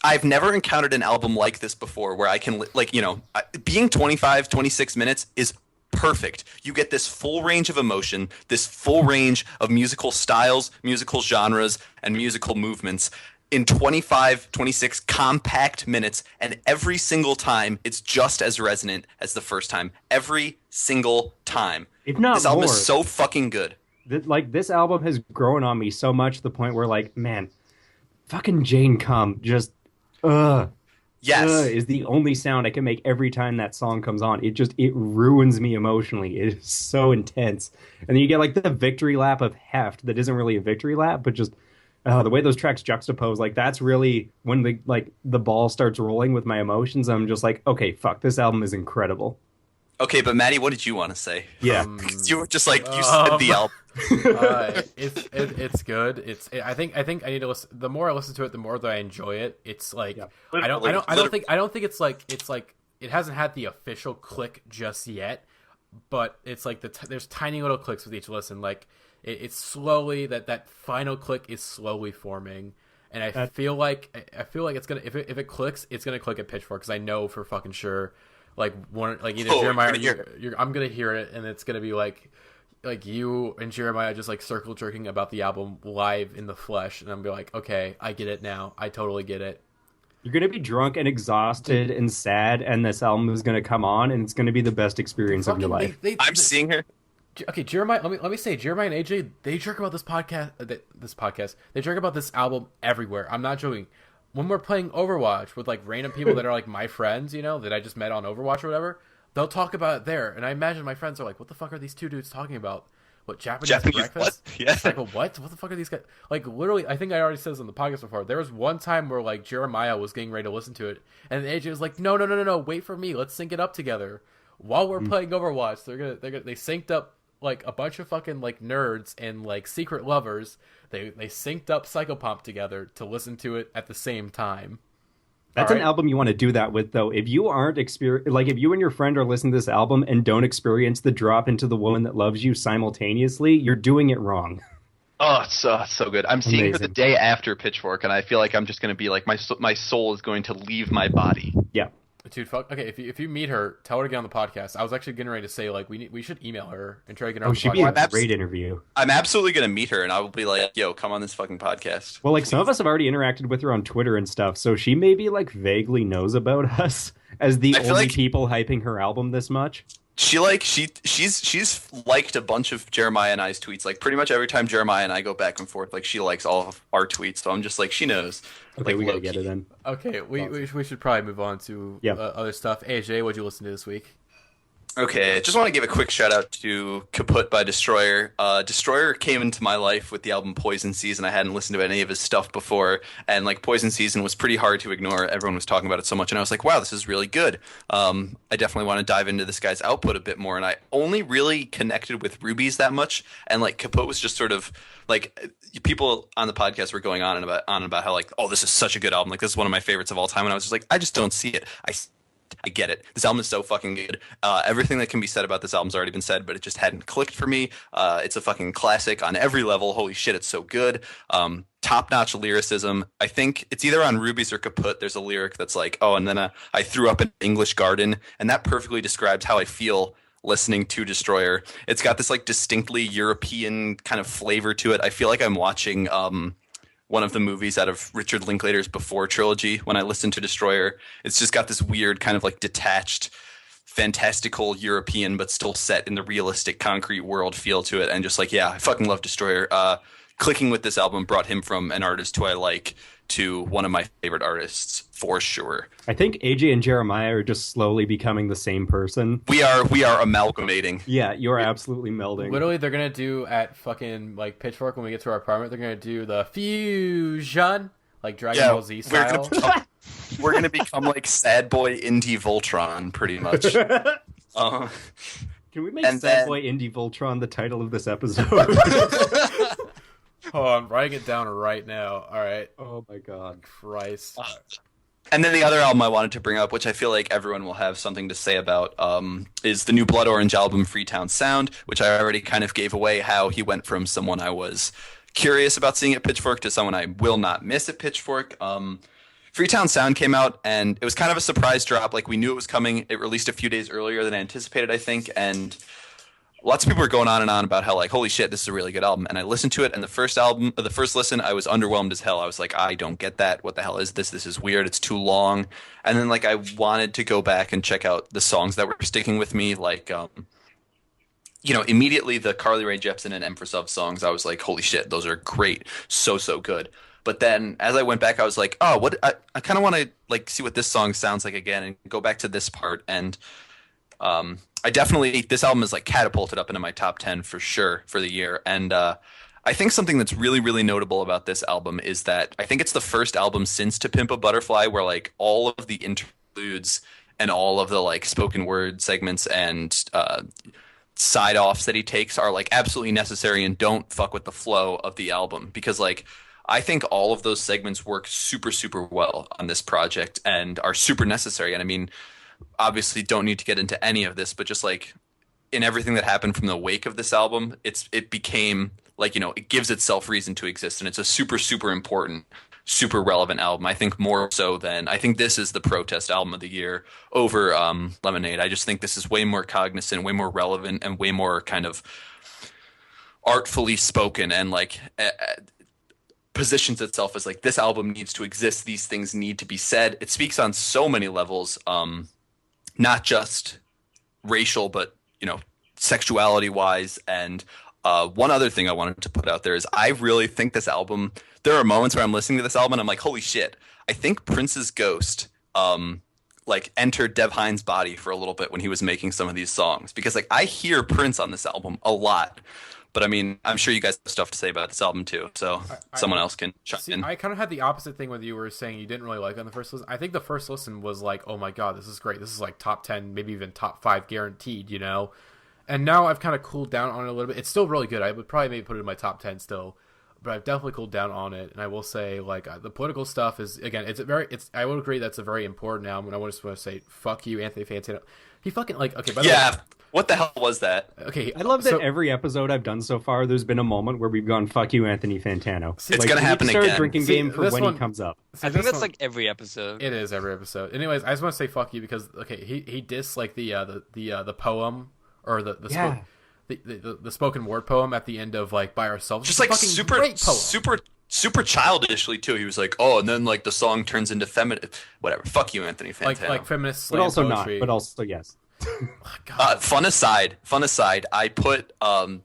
I've never encountered an album like this before where I can, like, you know, being 25, 26 minutes is perfect. You get this full range of emotion, this full range of musical styles, musical genres, and musical movements in 25, 26 compact minutes, and every single time it's just as resonant as the first time. Every single time. If not this album more. is so fucking good. This album has grown on me so much to the point where, like, man, fucking Jane Come just Yes. is the only sound I can make every time that song comes on. It ruins me emotionally. It is so intense. And then you get like the victory lap of Heft that isn't really a victory lap, but just the way those tracks juxtapose, like that's really when the ball starts rolling with my emotions. I'm just like, okay, fuck, this album is incredible. Okay, but Matty, what did you want to say? Yeah, you were just like you said the album. It's good. I think I need to listen. The more I listen to it, the more that I enjoy it. It's like I don't think it's like it hasn't had the official click just yet, but it's like there's tiny little clicks with each listen. Like it's slowly that final click is slowly forming, and I feel like it's gonna if it clicks, it's gonna click at Pitchfork because I know for fucking sure. Like either Jeremiah or I'm gonna hear it, and it's gonna be like you and Jeremiah just like circle jerking about the album live in the flesh, and I'm gonna be like, okay, I get it now. I totally get it. You're gonna be drunk and exhausted and sad, and this album is gonna come on, and it's gonna be the best experience of your life. I'm seeing her. Okay, Jeremiah. Let me say, Jeremiah and AJ, they jerk about this podcast. They jerk about this album everywhere. I'm not joking. When we're playing Overwatch with like random people that are like my friends, you know, that I just met on Overwatch or whatever, they'll talk about it there. And I imagine my friends are like, what the fuck are these two dudes talking about? What, Japanese breakfast? What? Yeah. It's like, what the fuck are these guys? Like, literally, I think I already said this on the podcast before. There was one time where like Jeremiah was getting ready to listen to it, and AJ was like, no, wait for me. Let's sync it up together. While we're playing Overwatch, they synced up like a bunch of fucking like nerds and like secret lovers. They synced up Psychopomp together to listen to it at the same time. That's an album you want to do that with, though. If you aren't if you and your friend are listening to this album and don't experience the drop into the woman that loves you simultaneously, you're doing it wrong. Oh, it's so good. I'm seeing her the day after Pitchfork, and I feel like I'm just going to be like, my soul is going to leave my body. Yeah. Dude, fuck. Okay, if you meet her, tell her to get on the podcast. I was actually getting ready to say like we should email her and try to get her on the podcast. She'd be a great interview. I'm absolutely gonna meet her, and I will be like, "Yo, come on this fucking podcast." Well, like some of us have already interacted with her on Twitter and stuff, so she maybe like vaguely knows about us as the only people hyping her album this much. She's liked a bunch of Jeremiah and I's tweets. Like pretty much every time Jeremiah and I go back and forth, like she likes all of our tweets. So I'm just like, she knows. Okay, we gotta get it then. Okay, we should probably move on to other stuff. AJ, what'd you listen to this week? Okay, I just want to give a quick shout out to Kaput by Destroyer. Destroyer came into my life with the album Poison Season. I hadn't listened to any of his stuff before, and like Poison Season was pretty hard to ignore. Everyone was talking about it so much, and I was like, wow, this is really good. I definitely want to dive into this guy's output a bit more, and I only really connected with Rubies that much, and like Kaput was just sort of like people on the podcast were going on about how like, oh, this is such a good album, like this is one of my favorites of all time, and I was just like, I just don't see it. I get it. This album is so fucking good. Everything that can be said about this album's already been said, but it just hadn't clicked for me. It's a fucking classic on every level. Holy shit, it's so good. Top-notch lyricism. I think it's either on Rubies or Kaput. There's a lyric that's like, oh, and then I threw up an English garden, and that perfectly describes how I feel listening to Destroyer. It's got this like distinctly European kind of flavor to it. I feel like I'm watching one of the movies out of Richard Linklater's Before trilogy when I listen to Destroyer. It's just got this weird kind of like detached, fantastical European, but still set in the realistic concrete world feel to it. And just like, yeah, I fucking love Destroyer. Clicking with this album brought him from an artist who I like to one of my favorite artists for sure. I think AJ and Jeremiah are just slowly becoming the same person. We are amalgamating. Yeah, you're absolutely melding. Literally, they're gonna do at fucking like Pitchfork when we get to our apartment. They're gonna do the fusion, like Dragon Ball Z style. We're gonna become like Sad Boy Indie Voltron, pretty much. Can we make Sad Boy Indie Voltron the title of this episode? Oh, I'm writing it down right now. All right. Oh my god. Christ. And then the other album I wanted to bring up, which I feel like everyone will have something to say about, is the new Blood Orange album, Freetown Sound, which I already kind of gave away how he went from someone I was curious about seeing at Pitchfork to someone I will not miss at Pitchfork. Freetown Sound came out, and it was kind of a surprise drop. Like, we knew it was coming. It released a few days earlier than I anticipated, I think, and lots of people were going on and on about how, like, holy shit, this is a really good album. And I listened to it, and the first listen, I was underwhelmed as hell. I was like, I don't get that. What the hell is this? This is weird. It's too long. And then, like, I wanted to go back and check out the songs that were sticking with me, like immediately the Carly Rae Jepsen and Empress of songs, I was like, holy shit, those are great. So, so good. But then as I went back, I was like, oh, what I kind of want to like see what this song sounds like again and go back to this part. And I definitely, this album is like catapulted up into my top 10 for sure for the year. And I think something that's really, really notable about this album is that I think it's the first album since To Pimp a Butterfly where like all of the interludes and all of the like spoken word segments and side offs that he takes are like absolutely necessary and don't fuck with the flow of the album, because like I think all of those segments work super, super well on this project and are super necessary. And I mean, obviously don't need to get into any of this, but just like in everything that happened from the wake of this album, it became like, it gives itself reason to exist, and it's a super, super important, super relevant album. I think more so than, I think this is the protest album of the year over Lemonade. I just think this is way more cognizant, way more relevant, and way more kind of artfully spoken, and like positions itself as like, this album needs to exist, these things need to be said. It speaks on so many levels, not just racial, but sexuality wise. And one other thing I wanted to put out there is I really think this album, there are moments where I'm listening to this album and I'm like, holy shit, I think Prince's ghost like entered Dev Hynes' body for a little bit when he was making some of these songs, because like I hear Prince on this album a lot. But I mean, I'm sure you guys have stuff to say about this album too, so someone else can chime in. I kind of had the opposite thing with you were saying you didn't really like it on the first listen. I think the first listen was like, oh my god, this is great. This is like top 10, maybe even top 5 guaranteed, And now I've kind of cooled down on it a little bit. It's still really good. I would probably maybe put it in my top 10 still, but I've definitely cooled down on it. And I will say, like, the political stuff is, again, I would agree that's a very important album. And I just want to say, fuck you, Anthony Fantano. He fucking, like, okay, by the way, what the hell was that? Okay, I love that every episode I've done so far, there's been a moment where we've gone, fuck you, Anthony Fantano. It's going to happen again. Drinking game for when he comes up. I think that's like every episode. It is every episode. Anyways, I just want to say fuck you because, okay, he dissed, like, the poem, or the spoken word poem at the end of like By Ourselves. Just like super childishly too. He was like, oh, and then like the song turns into feminine, whatever. Fuck you, Anthony Fantano. Like feminist slam but also poetry. not. But also yes. Fun aside. I put I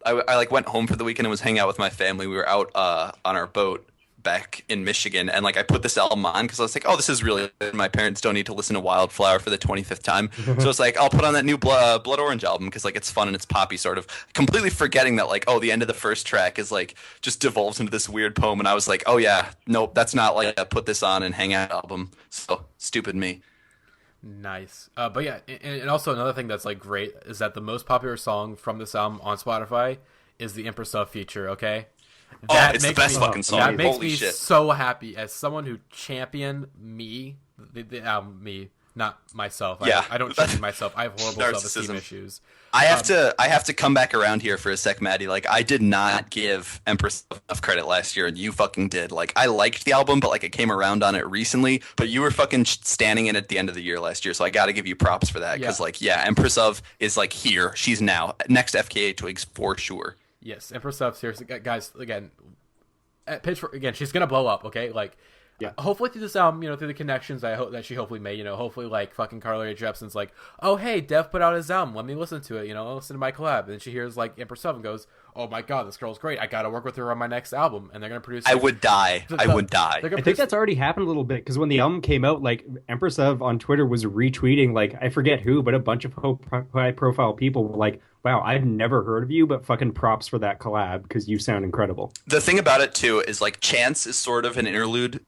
like went home for the weekend and was hanging out with my family. We were out on our boat back in Michigan, and like I put this album on because I was like, oh, this is really good. My parents don't need to listen to Wildflower for the 25th time, so it's like I'll put on that new Blood Orange album because like it's fun and it's poppy, sort of, completely forgetting that like, oh, the end of the first track is like just devolves into this weird poem, and I was like, oh yeah, nope, that's not like a put this on and hang out album. So stupid me. Nice. But yeah, and also another thing that's like great is that the most popular song from this album on Spotify is the Empress of feature. Okay. It's the best fucking song. That makes Holy me shit. so happy as someone who championed the album, me, not myself. Yeah. I don't champion myself. I have horrible self-esteem issues. I have to come back around here for a sec, Matty. Like, I did not give Empress enough credit last year, and you fucking did. Like, I liked the album, but like I came around on it recently. But you were fucking standing in at the end of the year last year, so I got to give you props for that. Because Empress of is like here. She's now next FKA Twigs for sure. Yes, Empress of, seriously, guys. Again, at Pitchfork, again, she's gonna blow up. Okay, like. Yeah. Hopefully through this album, through the connections I hope that she hopefully made, hopefully like fucking Carly Rae Jepsen's like, oh hey, Dev put out his album, let me listen to it, listen to my collab, and then she hears like Empress of and goes, oh my god, this girl's great, I gotta work with her on my next album, and they're gonna produce. I would die. I think that's already happened a little bit because when the album came out, like Empress of on Twitter was retweeting like I forget who, but a bunch of high profile people were like, wow, I've never heard of you, but fucking props for that collab because you sound incredible. The thing about it too is like Chance is sort of an interlude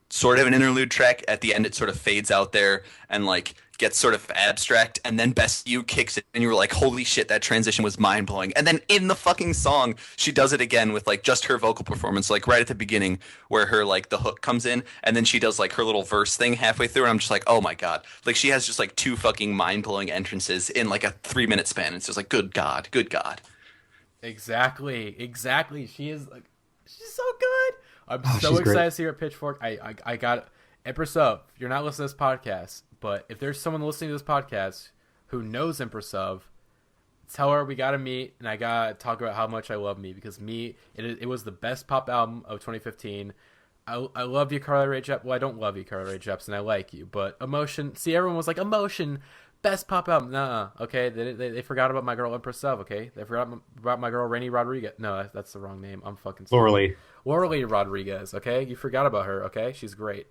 track. At the end, it sort of fades out there and like gets sort of abstract, and then Best You kicks it, and you were like, holy shit, that transition was mind blowing. And then in the fucking song, she does it again with like just her vocal performance, like right at the beginning where her like the hook comes in, and then she does like her little verse thing halfway through, and I'm just like, oh my god, like she has just like 2 fucking mind blowing entrances in like a 3-minute span. It's just like, good god. Exactly. She is like, she's so good. I'm so excited to see her at Pitchfork. I got Empress of. You're not listening to this podcast, but if there's someone listening to this podcast who knows Empress of, tell her we gotta meet, and I gotta talk about how much I love Me, because Me, it was the best pop album of 2015. I love you, Carly Rae Jepsen. Well, I don't love you, Carly Rae Jepsen. I like you, but Emotion. See, everyone was like Emotion, best pop album. Nah, okay. They forgot about my girl Empress Of. Okay, they forgot about my girl Rainy Rodriguez. No, that's the wrong name. I'm fucking stupid. Lauralee Rodriguez. Okay, you forgot about her. Okay, she's great.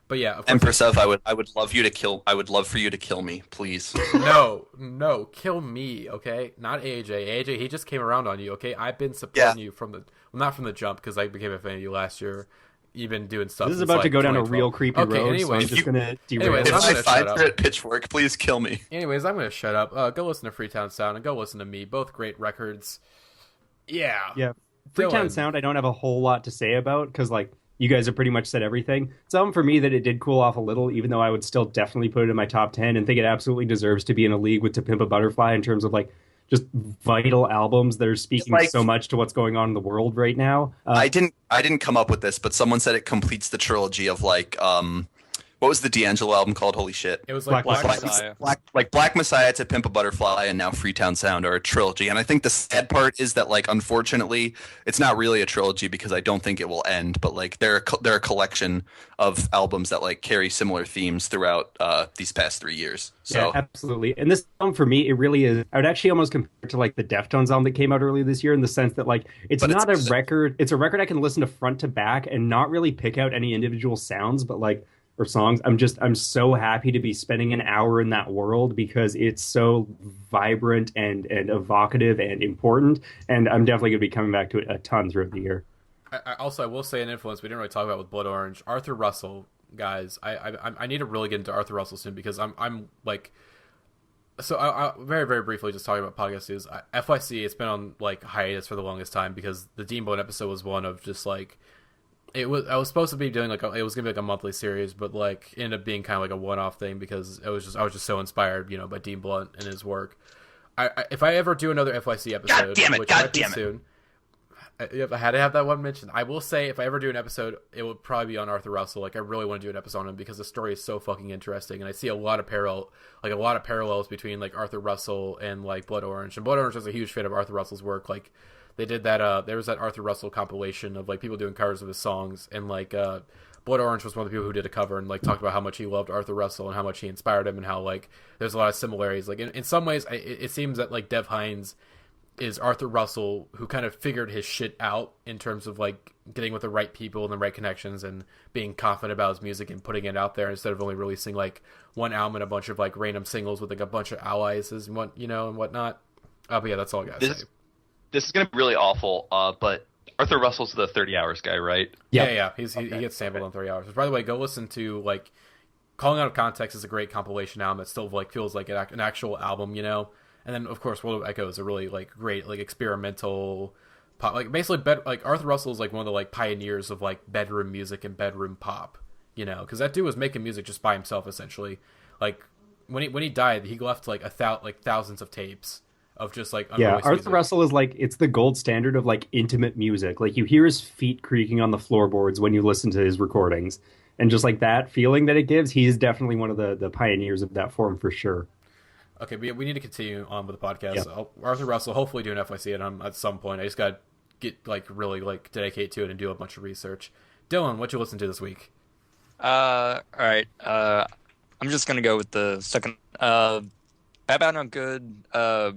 But yeah, of course, Empress Of, I would love you to kill. I would love for you to kill me, please. No, kill me. Okay, not AJ. AJ, he just came around on you. Okay, I've been supporting you from not from the jump because I became a fan of you last year. You've been doing stuff. This is about to go down a real creepy road. Anyways, so I'm just gonna derail. If I find her at Pitchfork, please kill me. Anyways, I'm gonna shut up. Go listen to Freetown Sound and go listen to me. Both great records. Yeah. Freetown Sound, I don't have a whole lot to say about because like you guys have pretty much said everything. Some for me that it did cool off a little, even though I would still definitely put it in my top 10 and think it absolutely deserves to be in a league with To Pimp a Butterfly in terms of like just vital albums that are speaking so much to what's going on in the world right now. I didn't come up with this, but someone said it completes the trilogy of like what was the D'Angelo album called? Holy shit! It was like Black Messiah. Black Messiah, To Pimp a Butterfly, and now Freetown Sound are a trilogy. And I think the sad part is that like unfortunately it's not really a trilogy because I don't think it will end. But like they're a collection of albums that like carry similar themes throughout these past 3 years. So yeah, absolutely. And this album for me, it really is. I would actually almost compare it to like the Deftones album that came out earlier this year in the sense that like it's not a record. It's a record I can listen to front to back and not really pick out any individual sounds, but like. Or songs. I'm so happy to be spending an hour in that world because it's so vibrant and evocative and important, and I'm definitely going to be coming back to it a ton throughout the year. I will say an influence we didn't really talk about with Blood Orange, Arthur Russell, guys. I need to really get into Arthur Russell soon because I'm like, so I very very briefly just talking about podcast news. FYC, it's been on like hiatus for the longest time because the Dean Bone episode was one of just like. I was supposed to be doing like it was gonna be like a monthly series, but like ended up being kind of like a one-off thing because I was just so inspired, by Dean Blunt and his work. If I ever do another FYC episode, which might be soon, I had to have that one mentioned. I will say if I ever do an episode, it will probably be on Arthur Russell. Like I really want to do an episode on him because the story is so fucking interesting, and I see a lot of parallels between like Arthur Russell and like Blood Orange. And Blood Orange was a huge fan of Arthur Russell's work, like. They did that. There was that Arthur Russell compilation of like people doing covers of his songs, and like Blood Orange was one of the people who did a cover and like talked about how much he loved Arthur Russell and how much he inspired him, and how like there's a lot of similarities. Like in some ways, it seems that like Dev Hynes is Arthur Russell who kind of figured his shit out in terms of like getting with the right people and the right connections and being confident about his music and putting it out there instead of only releasing like one album and a bunch of like random singles with like a bunch of allies and whatnot. But yeah, that's all I gotta say. This is going to be really awful, but Arthur Russell's the 30 Hours guy, right? Yeah. He gets sampled on 30 Hours. Which, by the way, go listen to, like, Calling Out of Context is a great compilation album that still, like, feels like an actual album, And then, of course, World of Echo is a really, like, great, like, experimental pop. Like, basically, like, Arthur Russell is, like, one of the, like, pioneers of, like, bedroom music and bedroom pop, Because that dude was making music just by himself, essentially. Like, when he died, he left, like, thousands of tapes. Of just like Arthur music. Russell is like it's the gold standard of like intimate music. Like you hear his feet creaking on the floorboards when you listen to his recordings, and just like that feeling that it gives, he is definitely one of the pioneers of that form for sure. Okay, we need to continue on with the podcast. Yeah. Arthur Russell, hopefully do an FYC at some point. I just got to get like really like dedicate to it and do a bunch of research. Dylan, what you listen to this week? All right. I'm just gonna go with the second. Bad Bad Not Good.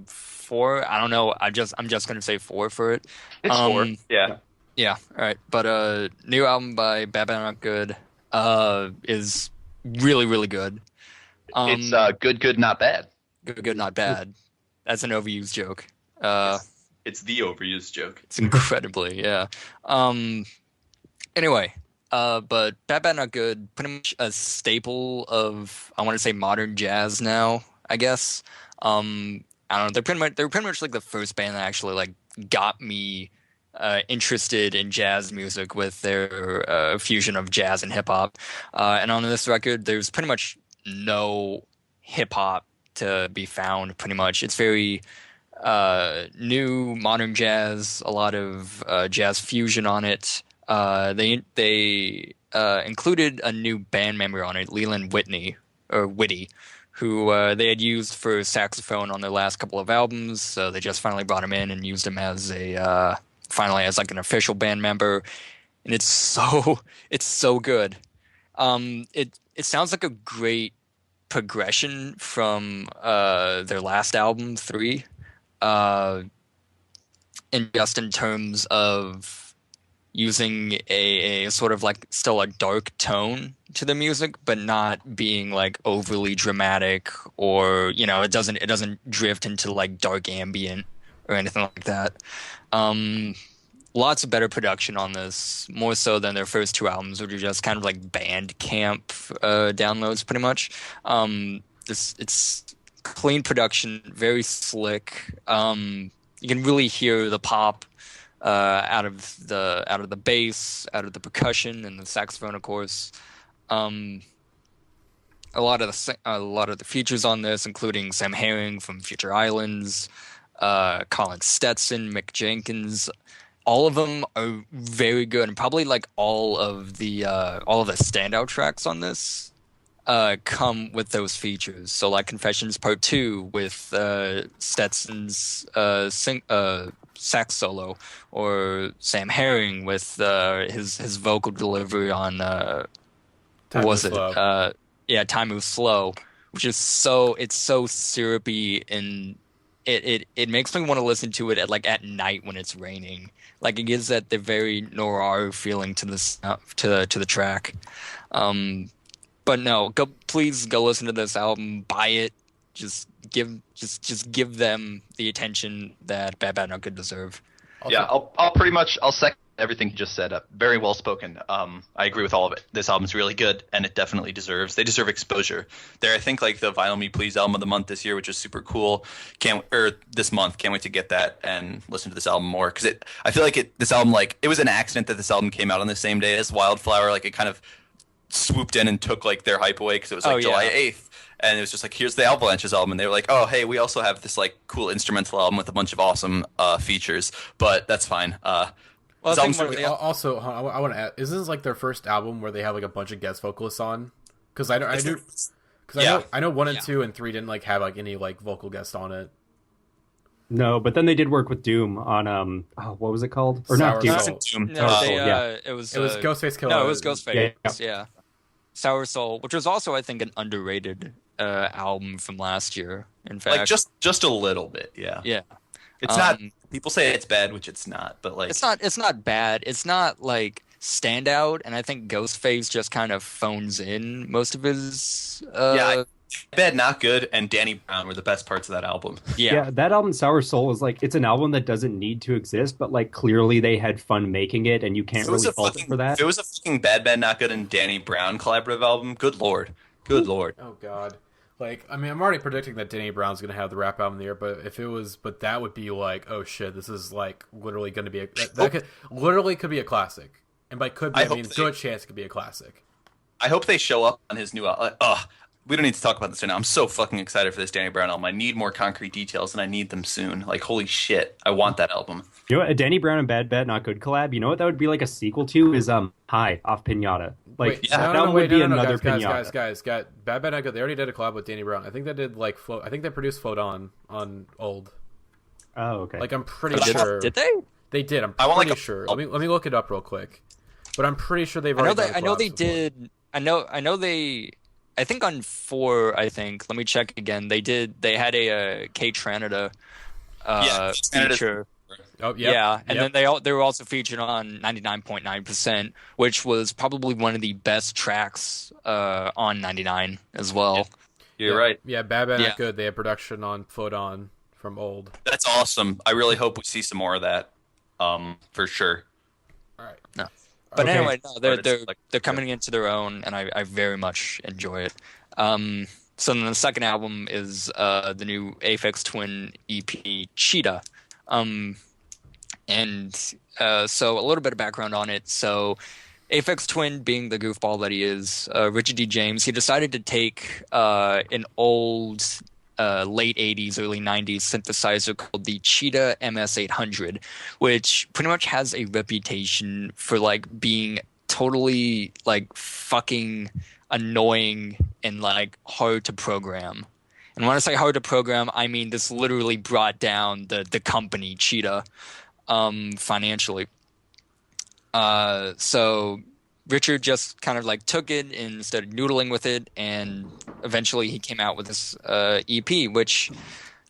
4. I don't know. I'm just gonna say 4 for it. It's 4. Yeah. Yeah. All right. But new album by Bad Bad Not Good is really really good. It's good, not bad. Good, not bad. That's an overused joke. It's the overused joke. It's incredibly, yeah. Anyway, but Bad Bad Not Good, pretty much a staple of I want to say modern jazz now. I guess. I don't know. They're pretty much like the first band that actually like got me interested in jazz music with their fusion of jazz and hip hop. And on this record, there's pretty much no hip hop to be found. Pretty much, it's very new modern jazz. A lot of jazz fusion on it. They included a new band member on it, Leland Whitney, who they had used for saxophone on their last couple of albums. So they just finally brought him in and used him as like an official band member. And it's so good. It sounds like a great progression from their last album, 3, in terms of using a sort of like still a dark tone to the music, but not being like overly dramatic, or it doesn't drift into like dark ambient or anything like that. Lots of better production on this, more so than their first 2 albums, which are just kind of like Bandcamp downloads, pretty much. It's clean production, very slick. You can really hear the pop out of the bass, out of the percussion, and the saxophone, of course. A lot of the features on this, including Sam Herring from Future Islands, Colin Stetson, Mick Jenkins. All of them are very good, and probably like all of the standout tracks on this come with those features. So like Confessions Part 2 with Stetson's sax solo, or Sam Herring with his vocal delivery on Time Moves Slow, which is so syrupy, and it makes me want to listen to it at night when it's raining. Like, it gives that the very noir feeling to this to the track. But no, please go listen to this album, buy it. Just give them the attention that Bad Bad Not Good deserve. Yeah, I'll second everything you just said. Very well spoken. I agree with all of it. This album's really good, and it definitely they deserve exposure. They're, I think, like the Vinyl Me Please album of the month this year, which is super cool. This month, can't wait to get that and listen to this album more, because I feel like this album, like, it was an accident that this album came out on the same day as Wildflower. Like, it kind of swooped in and took like their hype away, because it was July 8th. And it was just like, here's the Avalanches album, and they were like, oh, hey, we also have this like cool instrumental album with a bunch of awesome features, but that's fine. Also, I want to add, is this like their first album where they have like a bunch of guest vocalists on? Because I know 1 and 2 and 3 didn't like have like any like vocal guest on it. No, but then they did work with Doom on what was it called? Or Sour not Soul. Doom. No, it was Ghostface Killer. No, it was Ghostface. Yeah. Sour Soul, which was also, I think, an underrated album from last year. In fact, like just a little bit. Yeah. Yeah. It's not. People say it's bad, which it's not. But like, it's not bad. It's not like standout, and I think Ghostface just kind of phones in most of his. Bad Not Good and Danny Brown were the best parts of that album. Yeah, that album Sour Soul is like, it's an album that doesn't need to exist, but like clearly they had fun making it, and you can't really fault it for that. If it was a fucking Bad Not Good and Danny Brown collaborative album, good lord. Oh god. Like, I mean, I'm already predicting that Danny Brown's going to have the rap album of the year, but that would be like, oh shit, this is like literally going to be could be a classic. And by could be, I mean good chance it could be a classic. I hope they show up on his new album. We don't need to talk about this right now. I'm so fucking excited for this Danny Brown album. I need more concrete details, and I need them soon. Like, holy shit, I want that album. You know what, a Danny Brown and Bad Bad Not Good collab, you know what that would be like a sequel to is High off Pinata. Like, that would be another Pinata. Guys, Bad Bad Not Good. They already did a collab with Danny Brown. I think they did like I think they produced Float On Old. Oh, okay. Like, I'm pretty sure. Did they? They did. I'm pretty sure. Let me look it up real quick. But I'm pretty sure they've already done a collab. I know they did. I know they. I think on 4, let me check again. They had a K-Tranada feature. Oh, yep. Yeah, and then they were also featured on 99.9%, which was probably one of the best tracks on 99 as well. You're right. Yeah, Bad Bad Not Good. They had production on Float On from Old. That's awesome. I really hope we see some more of that. For sure. All right. No. But anyway, no, they're coming into their own, and I very much enjoy it. So then the second album is the new Aphex Twin EP, Cheetah. So a little bit of background on it. So Aphex Twin, being the goofball that he is, Richard D. James, he decided to take an old late 80s, early 90s synthesizer called the Cheetah MS-800, which pretty much has a reputation for like being totally like fucking annoying and like hard to program. And when I say hard to program, I mean this literally brought down the company Cheetah financially. So Richard just kind of like took it and started noodling with it, and eventually he came out with this EP, which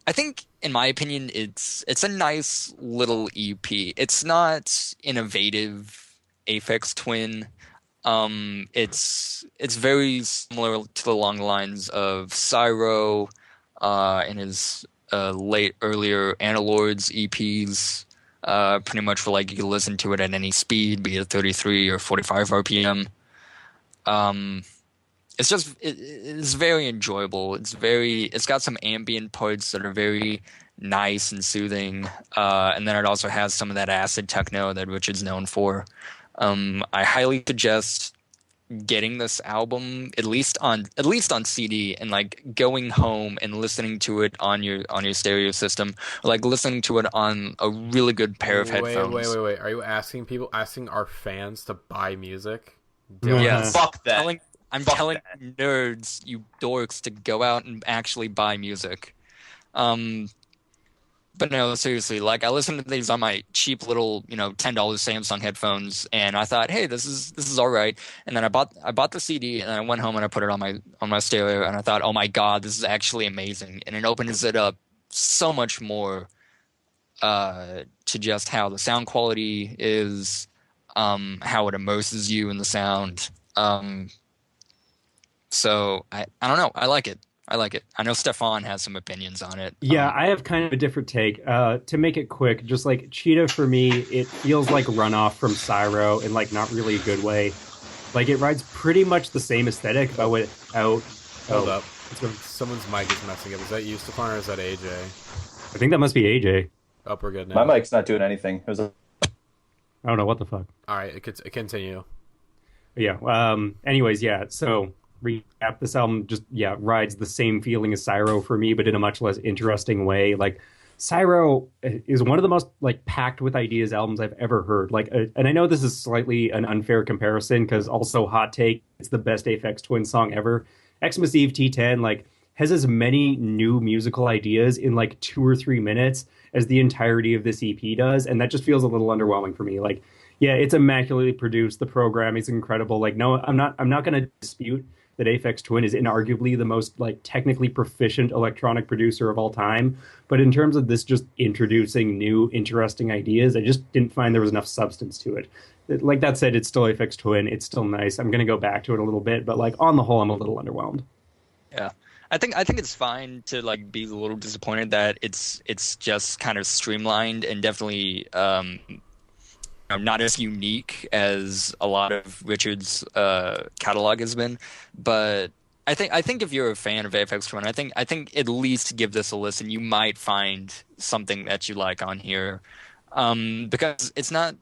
I think, in my opinion, it's a nice little EP. It's not innovative, Aphex Twin. It's very similar to along the lines of Cyro and his earlier Analords EPs. Pretty much for like you can listen to it at any speed, be it 33 or 45 RPM. It's very enjoyable. It's got some ambient parts that are very nice and soothing, and then it also has some of that acid techno that Richard's known for. I highly suggest getting this album at least on CD, and like going home and listening to it on your stereo system, or like listening to it on a really good pair of headphones. Wait. Are you asking our fans to buy music? Yes. Fuck that. I'm telling nerds, you dorks, to go out and actually buy music. But no, seriously, like I listened to these on my cheap little, $10 Samsung headphones, and I thought, hey, this is all right. And then I bought the CD, and I went home and I put it on my stereo, and I thought, oh my god, this is actually amazing, and it opens it up so much more to just how the sound quality is, how it immerses you in the sound. So I don't know, I like it. I know Stefan has some opinions on it. Yeah, I have kind of a different take. To make it quick, just like Cheetah for me, it feels like runoff from Cyro in like not really a good way. Like it rides pretty much the same aesthetic, but without. Hold up. Someone's mic is messing up. Is that you, Stefan, or is that AJ? I think that must be AJ. Oh, we're good now. My mic's not doing anything. It was I don't know what the fuck. All right, continue. Yeah. Anyways, yeah. So recap, this album just rides the same feeling as Cyro for me, but in a much less interesting way. Like Cyro is one of the most like packed with ideas albums I've ever heard. Like, and I know this is slightly an unfair comparison because also hot take, it's the best Aphex Twin song ever. Xmas Eve T10 like has as many new musical ideas in like 2 or 3 minutes as the entirety of this EP does, and that just feels a little underwhelming for me. Like, yeah, it's immaculately produced. The programming is incredible. Like, no, I'm not going to dispute that Aphex Twin is inarguably the most like technically proficient electronic producer of all time. But in terms of this just introducing new interesting ideas, I just didn't find there was enough substance to it. Like that said, it's still Aphex Twin. It's still nice. I'm going to go back to it a little bit, but like on the whole, I'm a little underwhelmed. Yeah. I think it's fine to like be a little disappointed that it's just kind of streamlined and definitely not as unique as a lot of Richard's catalog has been, but I think if you're a fan of Aphex Twin, I think at least give this a listen. You might find something that you like on here, because it's not.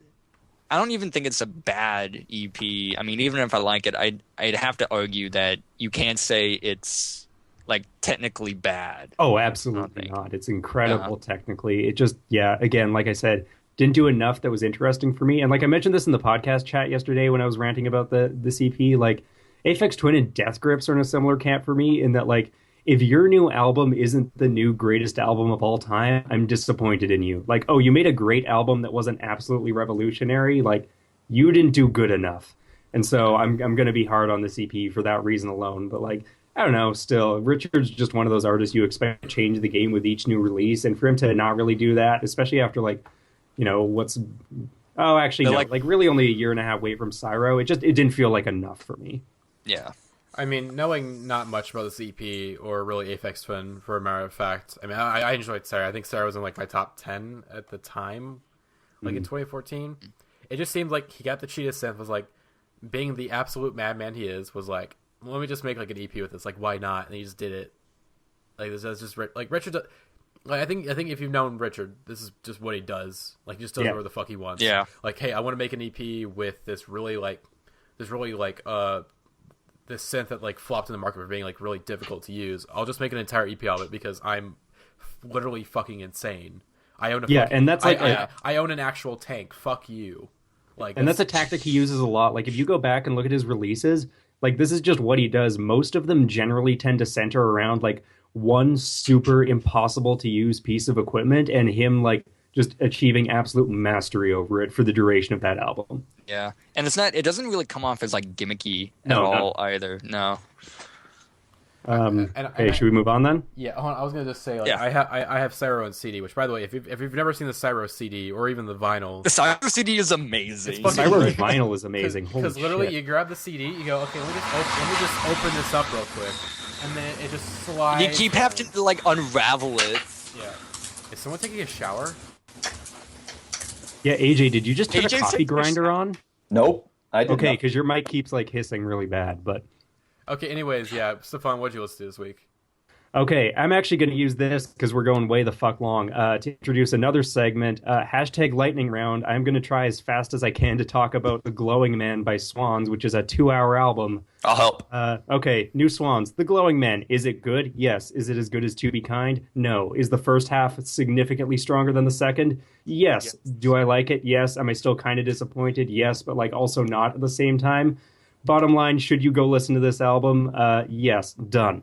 I don't even think it's a bad EP. I mean, even if I like it, I'd have to argue that you can't say it's like technically bad. Oh, absolutely not. It's incredible technically. It just again, like I said, didn't do enough that was interesting for me. And like I mentioned this in the podcast chat yesterday when I was ranting about this EP, like Aphex Twin and Death Grips are in a similar camp for me in that like if your new album isn't the new greatest album of all time, I'm disappointed in you. Like, oh, you made a great album that wasn't absolutely revolutionary. Like you didn't do good enough. And so I'm going to be hard on this EP for that reason alone. But like, I don't know, still, Richard's just one of those artists you expect to change the game with each new release. And for him to not really do that, especially after like, like really only a year and a half wait from Cyro. It didn't feel like enough for me. Yeah. I mean, knowing not much about this EP or really Aphex Twin, for a matter of fact, I mean, I enjoyed Cyro. I think Cyro was in like my top 10 at the time, like in 2014. It just seemed like he got the Cheetah synth, was like, being the absolute madman he is, was like, let me just make like an EP with this. Like, why not? And he just did it. Like, this is just like Richard. Like, I think if you've known Richard, this is just what he does. Like, he just does whatever the fuck he wants. Yeah. Like, hey, I want to make an EP with this synth that like flopped in the market for being like really difficult to use. I'll just make an entire EP of it because I'm literally fucking insane. I own and that's like I own an actual tank. Fuck you. Like, and that's a tactic he uses a lot. Like if you go back and look at his releases, like this is just what he does. Most of them generally tend to center around like one super impossible to use piece of equipment and him like just achieving absolute mastery over it for the duration of that album. Yeah, and it doesn't really come off as like gimmicky at No, all either. No. Okay, should we move on then? Yeah, hold on, I was gonna just say, like, Yeah. I have Cyro and CD, which, by the way, if you've never seen the Cyro CD or even the vinyl, The Cyro CD is amazing. It's fucking Cyro's vinyl is amazing. because Holy literally shit. you grab the CD, you go, okay, let me just open this up real quick, and then it just slides. You keep having to like unravel it. Yeah. Is someone taking a shower? Yeah, AJ, did you just turn AJ a coffee said- grinder on? Nope. I did Okay, not. because your mic keeps like hissing really bad, but... Okay. Anyways, yeah, Stefan, what'd you listen to this week? Okay, I'm actually going to use this because we're going way the fuck long to introduce another segment. Hashtag lightning round. I'm going to try as fast as I can to talk about The Glowing Man by Swans, which is a 2-hour album. I'll help. Okay, new Swans. The Glowing Man. Is it good? Yes. Is it as good as To Be Kind? No. Is the first half significantly stronger than the second? Yes. Do I like it? Yes. Am I still kind of disappointed? Yes, but like also not at the same time. Bottom line, should you go listen to this album? Yes. Done.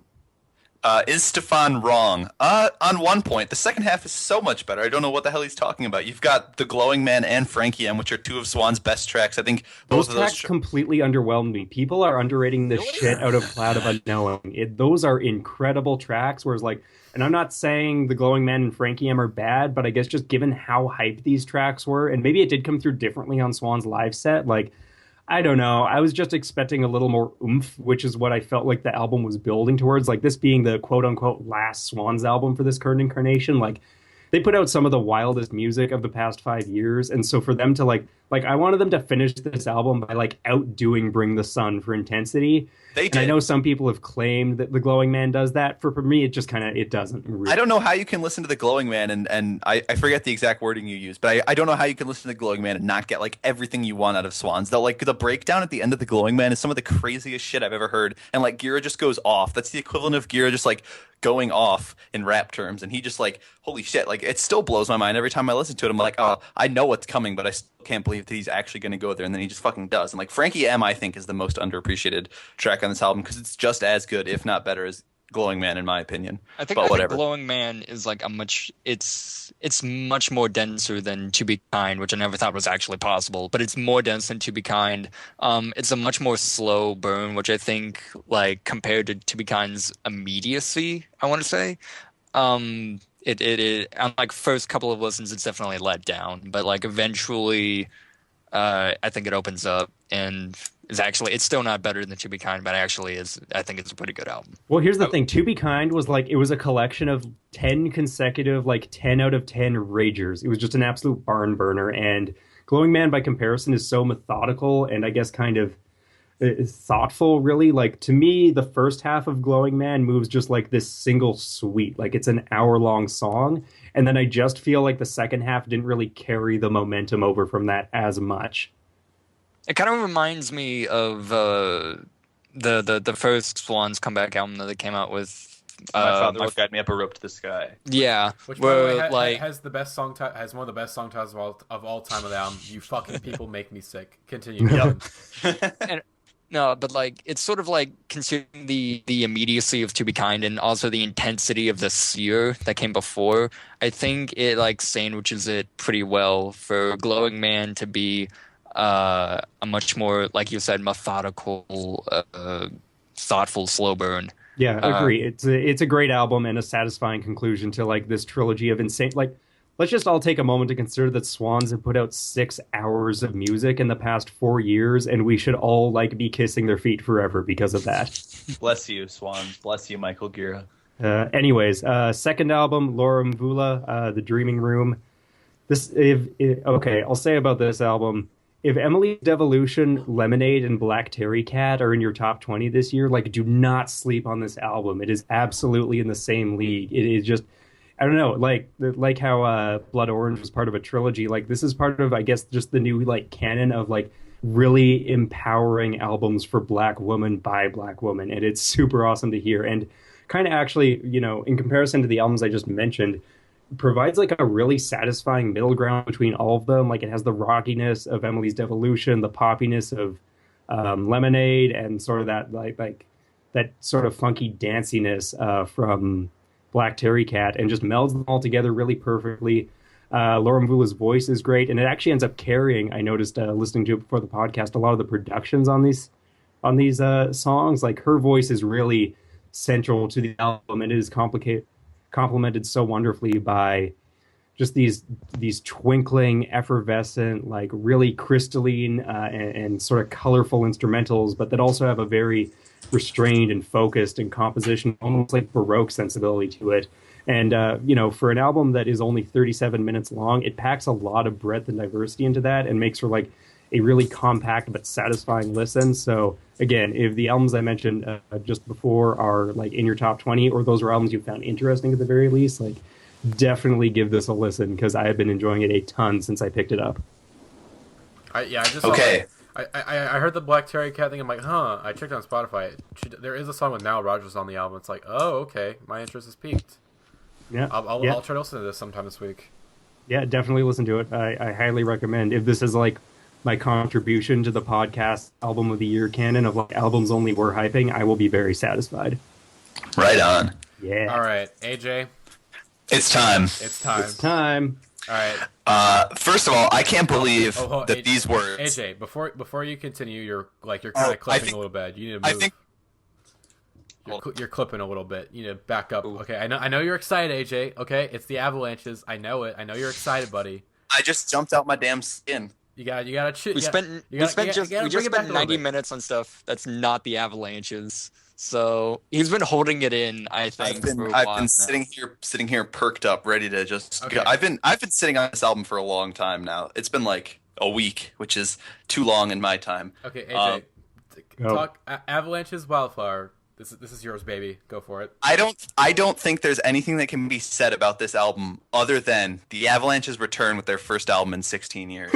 Is Stefan wrong? On one point, the second half is so much better. I don't know what the hell he's talking about. You've got The Glowing Man and Frankie M, which are two of Swan's best tracks. I think Those both of tracks those. completely underwhelmed me. People are underrating the shit out of Cloud of Unknowing. Those are incredible tracks. Whereas, like, and I'm not saying The Glowing Man and Frankie M are bad, but I guess just given how hyped these tracks were, and maybe it did come through differently on Swan's live set, like, I don't know. I was just expecting a little more oomph, which is what I felt like the album was building towards. Like this being the quote-unquote last Swans album for this current incarnation. Like they put out some of the wildest music of the past 5 years. And so for them to like I wanted them to finish this album by like outdoing Bring the Sun for intensity. They And did. I know some people have claimed that The Glowing Man does that. For me, it just kind of, it doesn't really. I don't know how you can listen to The Glowing Man and I forget the exact wording you used, but I don't know how you can listen to The Glowing Man and not get like everything you want out of Swans. The breakdown at the end of The Glowing Man is some of the craziest shit I've ever heard. And like Gira just goes off. That's the equivalent of Gira just like going off in rap terms. And he just like, holy shit, like it still blows my mind every time I listen to it. I'm like, oh, I know what's coming, but I still can't believe that he's actually going to go there. And then he just fucking does. And like Frankie M, I think, is the most underappreciated track on this album because it's just as good, if not better, as Glowing Man, in my opinion. I think whatever. Glowing Man is like it's much more denser than To Be Kind, which I never thought was actually possible, but it's more dense than To Be Kind. It's a much more slow burn, which I think like compared to Be Kind's immediacy, I want to say. It on like first couple of listens it's definitely let down, but like eventually I think it opens up and it's still not better than To Be Kind, but I think it's a pretty good album. Well, here's the thing. To Be Kind was like, it was a collection of 10 consecutive, like 10 out of 10 ragers. It was just an absolute barn burner. And Glowing Man, by comparison, is so methodical and I guess kind of thoughtful, really. Like, to me, the first half of Glowing Man moves just like this single suite. Like, it's an hour-long song. And then I just feel like the second half didn't really carry the momentum over from that as much. It kind of reminds me of the first Swans comeback album that they came out with. My father will guide me up a rope to the sky. Yeah, Which, by the way, like has the best song has one of the best song titles of all time of the album. You fucking people make me sick. Continue. and, no, but like it's sort of like considering the immediacy of To Be Kind and also the intensity of the Seer that came before. I think it like sandwiches it pretty well for Glowing Man to be a much more, like you said, methodical, thoughtful slow burn. Yeah, agree. It's a great album and a satisfying conclusion to like this trilogy of insane. Like, let's just all take a moment to consider that Swans have put out 6 hours of music in the past 4 years, and we should all like be kissing their feet forever because of that. Bless you, Swans. Bless you, Michael Gira. Anyways, second album, Laura Mvula, The Dreaming Room. Okay, I'll say about this album. If Emily's Devolution, Lemonade, and Black Terry Cat are in your top 20 this year, like, do not sleep on this album. It is absolutely in the same league. It is just, I don't know, like how Blood Orange was part of a trilogy. Like, this is part of, I guess, just the new, like, canon of, like, really empowering albums for Black women by Black women. And it's super awesome to hear. And kind of actually, you know, in comparison to the albums I just mentioned, provides like a really satisfying middle ground between all of them. Like, it has the rockiness of Emily's Devolution, the poppiness of Lemonade, and sort of that like that sort of funky danciness from Black Terry Cat, and just melds them all together really perfectly. Laura Mvula's voice is great, and it actually ends up carrying. I noticed listening to it before the podcast, a lot of the productions on these songs. Like her voice is really central to the album, and it is complemented so wonderfully by just these twinkling, effervescent, like really crystalline and sort of colorful instrumentals, but that also have a very restrained and focused and composition, almost like Baroque sensibility to it. And, for an album that is only 37 minutes long, it packs a lot of breadth and diversity into that and makes for like a really compact but satisfying listen. So again, if the albums I mentioned just before are like in your top 20, or those are albums you found interesting at the very least, like definitely give this a listen, because I have been enjoying it a ton since I picked it up. I heard the Black Terry Cat thing. I'm like, I checked on Spotify. There is a song with Nile Rodgers on the album. It's like, oh, okay, my interest is piqued. Yeah, I'll try to listen to this sometime this week. Yeah, definitely listen to it. I highly recommend. If this is like my contribution to the podcast album of the year canon of like albums only we're hyping, I will be very satisfied. Right on. Yeah. All right, AJ. It's time. It's time. It's time. All right. First of all, I can't believe that AJ, these words. AJ, before you continue, you're kind of clipping a little bit. You need to move. You're clipping a little bit. You need to back up. Okay, I know you're excited, AJ. Okay, it's the Avalanches. I know it. I know you're excited, buddy. I just jumped out my damn skin. You gotta chill. We just spent 90 minutes on stuff that's not the Avalanches. So he's been holding it in. I think I've been sitting here perked up, ready to just. Okay. Go. I've been sitting on this album for a long time now. It's been like a week, which is too long in my time. Okay, AJ, talk Avalanches, Wildflower. This is yours, baby. Go for it. I don't think there's anything that can be said about this album other than the Avalanches return with their first album in 16 years.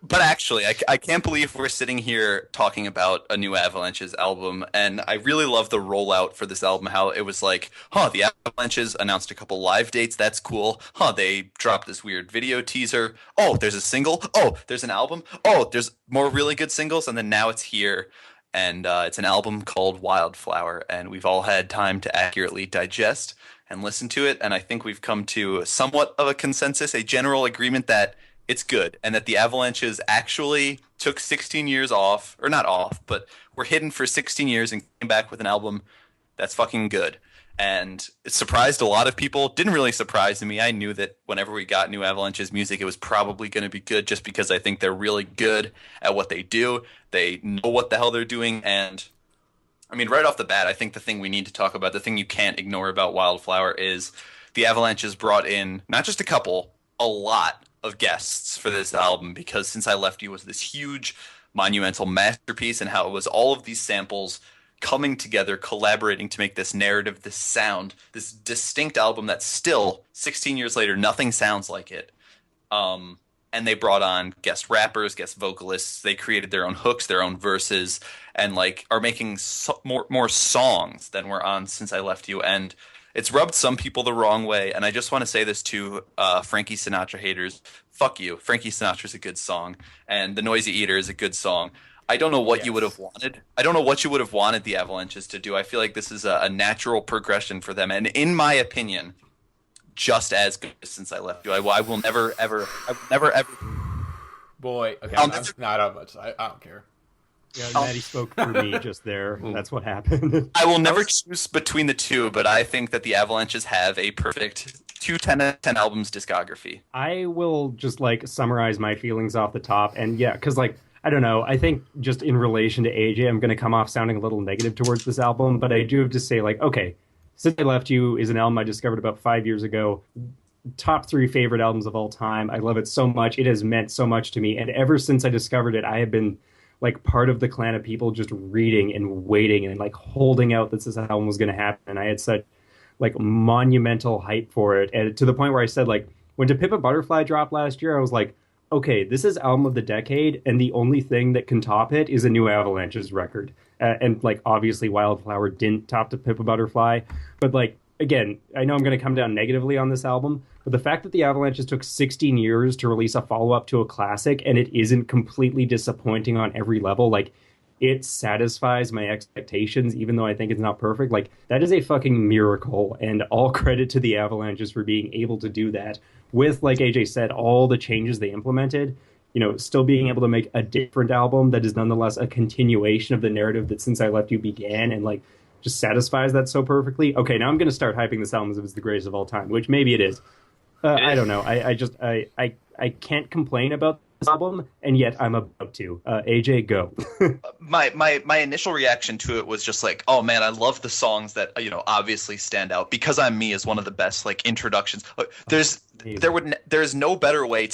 But actually, I can't believe we're sitting here talking about a new Avalanches album, and I really love the rollout for this album, how it was like, the Avalanches announced a couple live dates, that's cool. They dropped this weird video teaser. Oh, there's a single. Oh, there's an album. Oh, there's more really good singles, and then now it's here. And it's an album called Wildflower, and we've all had time to accurately digest and listen to it, and I think we've come to somewhat of a consensus, a general agreement that it's good, and that the Avalanches actually took 16 years off, or not off, but were hidden for 16 years and came back with an album that's fucking good. And it surprised a lot of people. Didn't really surprise me. I knew that whenever we got new Avalanches music, it was probably going to be good, just because I think they're really good at what they do. They know what the hell they're doing. And I mean, right off the bat, I think the thing we need to talk about, the thing you can't ignore about Wildflower, is the Avalanches brought in not just a couple, a lot of guests for this album, because Since I Left You was this huge monumental masterpiece, and how it was all of these samples coming together, collaborating to make this narrative, this sound, this distinct album that still, 16 years later, nothing sounds like it. And they brought on guest rappers, guest vocalists. They created their own hooks, their own verses, and like are making more songs than were on Since I Left You. And it's rubbed some people the wrong way. And I just want to say this to Frankie Sinatra haters. Fuck you. Frankie Sinatra's a good song, and The Noisy Eater is a good song. I don't know what you would have wanted. I don't know what you would have wanted the Avalanches to do. I feel like this is a natural progression for them. And in my opinion, just as good as Since I Left You. I will never, ever. Boy, okay, I don't much. I don't care. Yeah, Matty spoke for me just there. That's what happened. I will never choose between the two, but I think that the Avalanches have a perfect 10 out of 10 albums discography. I will just like summarize my feelings off the top. And yeah, because like, I don't know. I think just in relation to AJ, I'm going to come off sounding a little negative towards this album, but I do have to say, like, okay, Since I Left You is an album I discovered about 5 years ago. Top 3 favorite albums of all time. I love it so much. It has meant so much to me. And ever since I discovered it, I have been like part of the clan of people just reading and waiting and like holding out that this album was going to happen. And I had such like monumental hype for it. And to the point where I said, like, when To Pimp a Butterfly dropped last year, I was like, okay, this is album of the decade, and the only thing that can top it is a new Avalanches record. And like, obviously, Wildflower didn't top To Pimp a Butterfly, but like, again, I know I'm going to come down negatively on this album, but the fact that the Avalanches took 16 years to release a follow-up to a classic, and it isn't completely disappointing on every level, like, it satisfies my expectations, even though I think it's not perfect. Like, that is a fucking miracle, and all credit to the Avalanches for being able to do that with, like AJ said, all the changes they implemented. You know, still being able to make a different album that is nonetheless a continuation of the narrative that Since I Left You began, and like just satisfies that so perfectly. Okay, now I'm going to start hyping this album as if it's the greatest of all time, which maybe it is. I don't know. I can't complain about this album, and yet I'm about to. AJ, go. My initial reaction to it was just like, oh man, I love the songs that obviously stand out. Because I'm Me is one of the best like introductions. There's no better way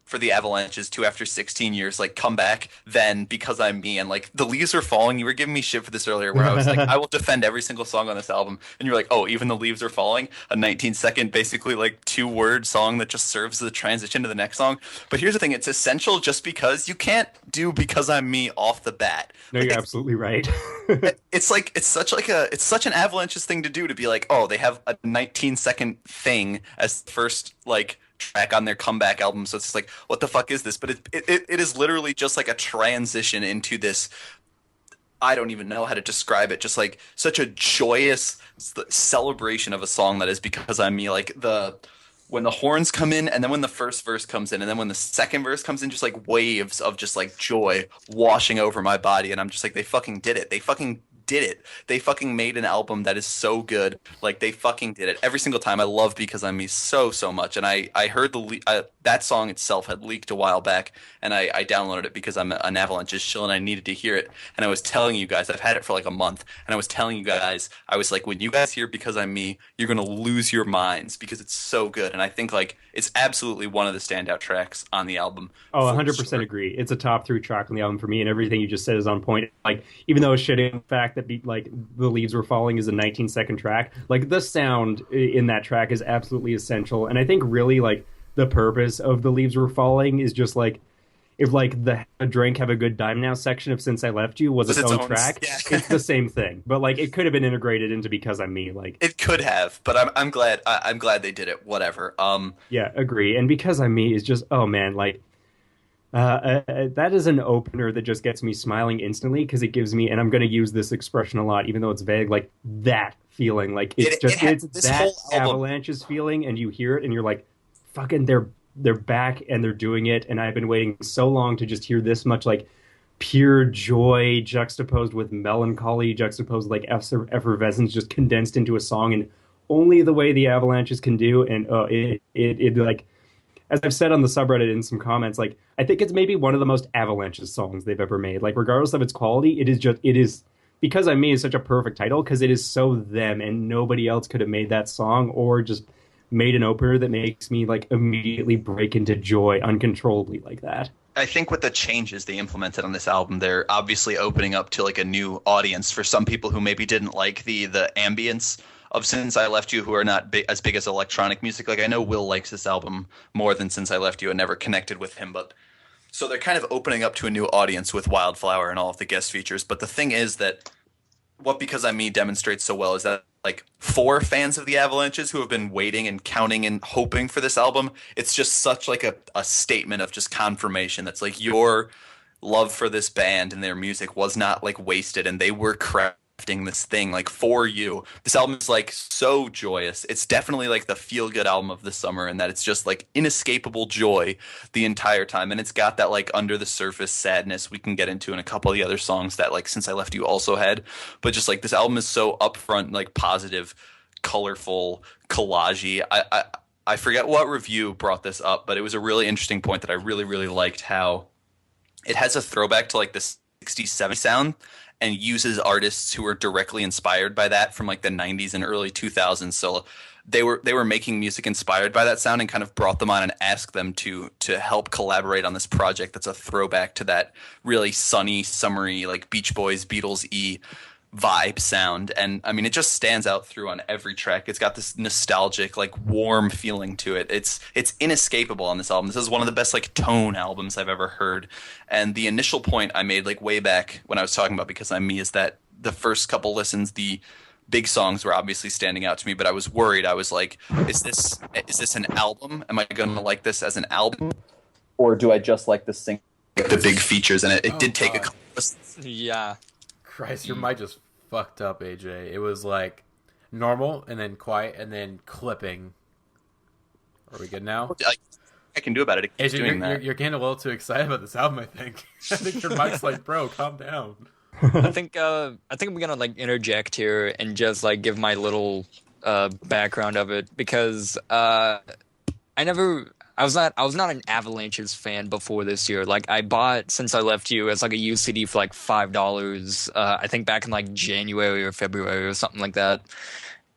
for the Avalanches to, after 16 years, like come back than Because I'm Me. And like The Leaves Are Falling, you were giving me shit for this earlier, where I was like, I will defend every single song on this album, and you're like, oh, even The Leaves Are Falling, a 19-second basically like 2-word song that just serves as a transition to the next song. But here's the thing, it's essential just because you can't do Because I'm Me off the bat. No, you're absolutely right. It's such an Avalanches thing to do, to be like, oh, they have a 19-second thing as first like track on their comeback album, so it's like, what the fuck is this? But it is literally just like a transition into this, I don't even know how to describe it, just like such a joyous celebration of a song that is Because I'm Me. Like when the horns come in, and then when the first verse comes in, and then when the second verse comes in, just like waves of just like joy washing over my body, and I'm just like, they fucking did it. They fucking did it. They fucking made an album that is so good. Like, they fucking did it every single time. I love Because I'm Me so much, and I heard that song itself had leaked a while back, and I downloaded it because I'm an Avalanches shill and I needed to hear it. And I was telling you guys, I've had it for like a month, and I was telling you guys, I was like, when you guys hear Because I'm Me, you're gonna lose your minds because it's so good. And I think like it's absolutely one of the standout tracks on the album. Oh, 100% agree. It's a top 3 track on the album for me, and everything you just said is on point. Like, even though it's shitting the fact that like The Leaves Were Falling is a 19-second track, like the sound in that track is absolutely essential. And I think really like the purpose of The Leaves Were Falling is just like, if like the Drink Have a Good Time Now section of Since I Left You was its own track, yeah. It's the same thing. But like it could have been integrated into Because I'm Me. Like it could have, but I'm glad they did it. Whatever. Yeah, agree. And Because I'm Me is just, oh man, like that is an opener that just gets me smiling instantly, because it gives me, and I'm going to use this expression a lot, even though it's vague, like that feeling. Like it's that Avalanches feeling, and you hear it and you're like, fucking, they're back and they're doing it. And I've been waiting so long to just hear this much like pure joy juxtaposed with melancholy, juxtaposed like effervescence, just condensed into a song, and only the way the Avalanches can do. And it like, as I've said on the subreddit in some comments, like I think it's maybe one of the most Avalanches songs they've ever made. Like regardless of its quality, it is Because I'm Me is such a perfect title, because it is so them, and nobody else could have made that song or just made an opener that makes me like immediately break into joy uncontrollably like that. I think with the changes they implemented on this album, they're obviously opening up to like a new audience for some people who maybe didn't like the ambience of Since I Left You, who are not as big as electronic music. Like I know Will likes this album more than Since I Left You and never connected with him, but so they're kind of opening up to a new audience with Wildflower and all of the guest features. But the thing is that what Because I'm Me demonstrates so well is that like for fans of the Avalanches who have been waiting and counting and hoping for this album, it's just such like a statement of just confirmation that's like your love for this band and their music was not like wasted, and they were crafting this thing like for you. This album is like so joyous. It's definitely like the feel good album of the summer, and that it's just like inescapable joy the entire time. And it's got that like under the surface sadness we can get into in a couple of the other songs that like Since I Left You also had. But just like this album is so upfront, like positive, colorful, collagey. I forget what review brought this up, but it was a really interesting point that I really, really liked, how it has a throwback to like the 60s, 70s sound, and uses artists who were directly inspired by that from like the 90s and early 2000s. So they were making music inspired by that sound, and kind of brought them on and asked them to help collaborate on this project that's a throwback to that really sunny, summery, like Beach Boys, Beatles-y vibe sound. And I mean, it just stands out through on every track. It's got this nostalgic, like warm feeling to it. It's inescapable on this album. This is one of the best like tone albums I've ever heard. And the initial point I made like way back when I was talking about Because I'm Me is that the first couple listens, the big songs were obviously standing out to me, but I was worried. I was like, is this an album? Am I going to like this as an album? Or do I just like the big features? And it did take a couple listens Yeah. Christ, your mic just fucked up, AJ. It was like normal and then quiet and then clipping. Are we good now? I can do about it. It keeps AJ, doing that. you're getting a little too excited about this album, I think. I think your mic's like, bro, calm down. I think I'm gonna like interject here and just like give my little background of it because I was not an Avalanches fan before this year. Like I bought Since I Left You as like a UCD for like $5. I think back in like January or February or something like that,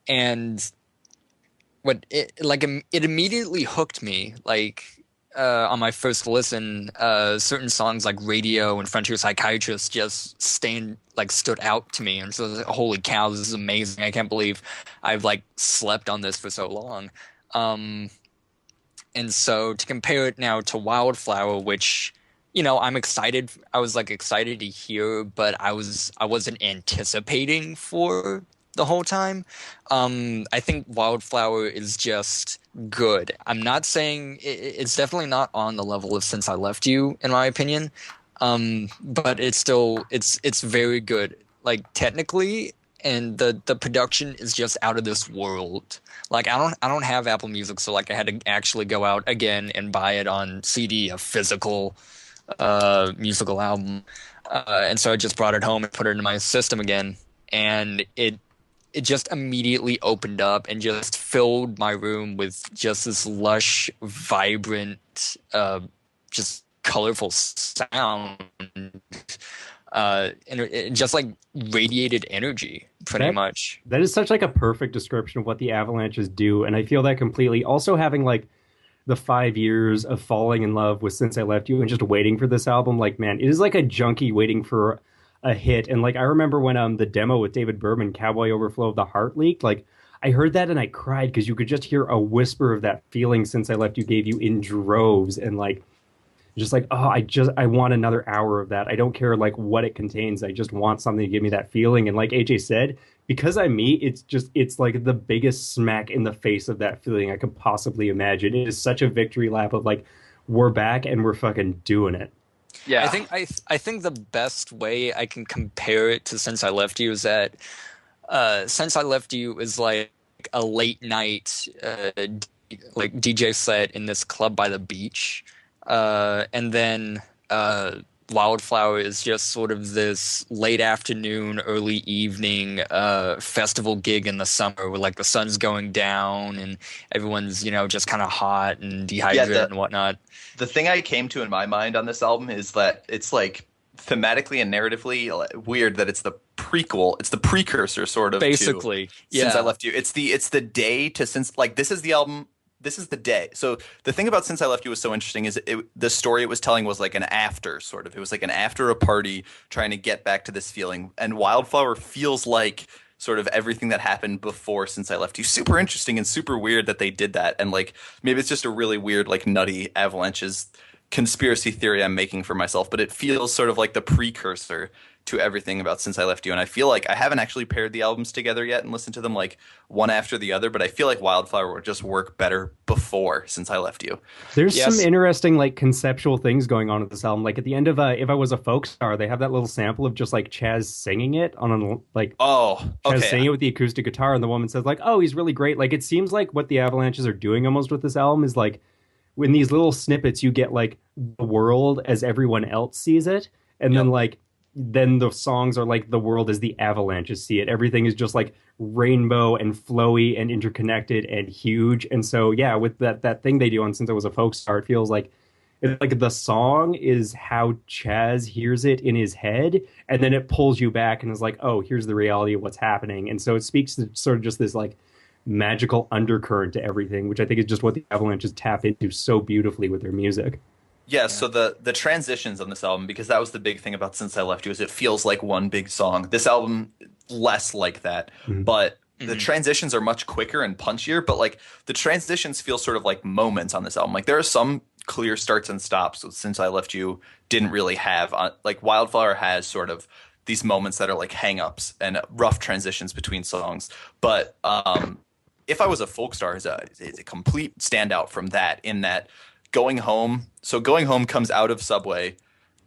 and it immediately hooked me. Like on my first listen, certain songs like Radio and Frontier Psychiatrist just stood out to me, and so I was like, holy cow, this is amazing! I can't believe I've like slept on this for so long. And so to compare it now to Wildflower, which, you know, I'm excited. I was like excited to hear, but I wasn't anticipating for the whole time. I think Wildflower is just good. I'm not saying it's definitely not on the level of Since I Left You, in my opinion. But it's still it's very good. Like technically, and the production is just out of this world. Like I don't have Apple Music, so like I had to actually go out again and buy it on CD, a physical musical album. And so I just brought it home and put it in my system again, and it just immediately opened up and just filled my room with just this lush, vibrant, just colorful sound. And it just like radiated energy pretty much. That is such like a perfect description of what the Avalanches do, and I feel that completely. Also having like the 5 years of falling in love with Since I Left You and just waiting for this album, like man, it is like a junkie waiting for a hit. And like I remember when the demo with David Berman, Cowboy Overflow of the Heart, leaked, like I heard that and I cried because you could just hear a whisper of that feeling Since I Left You gave you in droves, and like just like, oh, I want another hour of that. I don't care like what it contains. I just want something to give me that feeling. And like AJ said, because I'm me, it's like the biggest smack in the face of that feeling I could possibly imagine. It is such a victory lap of like, we're back and we're fucking doing it. Yeah, I think the best way I can compare it to Since I Left You is that Since I Left You is like a late night like DJ set in this club by the beach. And then Wildflower is just sort of this late afternoon, early evening festival gig in the summer where like the sun's going down and everyone's, you know, just kind of hot and dehydrated and whatnot. The thing I came to in my mind on this album is that it's like thematically and narratively weird that it's the prequel, it's the precursor sort of basically. To Since I Left You. It's the day to Since, like this is the album. This is the day. So the thing about Since I Left You was so interesting is the story it was telling was like an after sort of. It was like an after a party trying to get back to this feeling. And Wildflower feels like sort of everything that happened before Since I Left You. Super interesting and super weird that they did that. And like maybe it's just a really weird like nutty Avalanches conspiracy theory I'm making for myself. But it feels sort of like the precursor to everything about Since I Left You. And I feel like I haven't actually paired the albums together yet and listened to them like one after the other, but I feel like Wildflower would just work better before Since I Left You. There's some interesting like conceptual things going on with this album. Like at the end of If I Was a Folk Star, they have that little sample of just like Chaz singing it on a like Chaz singing it with the acoustic guitar, and the woman says like, oh, he's really great. Like it seems like what the Avalanches are doing almost with this album is like in these little snippets you get like the world as everyone else sees it, and then the songs are like the world as the Avalanches see it. Everything is just like rainbow and flowy and interconnected and huge. And so, yeah, with that thing they do on Since I Was a Folk Star, it feels like the song is how Chaz hears it in his head, and then it pulls you back and is like, oh, here's the reality of what's happening. And so it speaks to sort of just this like magical undercurrent to everything, which I think is just what the Avalanches tap into so beautifully with their music. Yeah, so the transitions on this album, because that was the big thing about Since I Left You, is it feels like one big song. This album, less like that, but the transitions are much quicker and punchier, but like the transitions feel sort of like moments on this album. Like there are some clear starts and stops that Since I Left You didn't really have. Like Wildflower has sort of these moments that are like hang-ups and rough transitions between songs, but If I Was a Folk Star is a complete standout from that, in that Going Home comes out of Subway,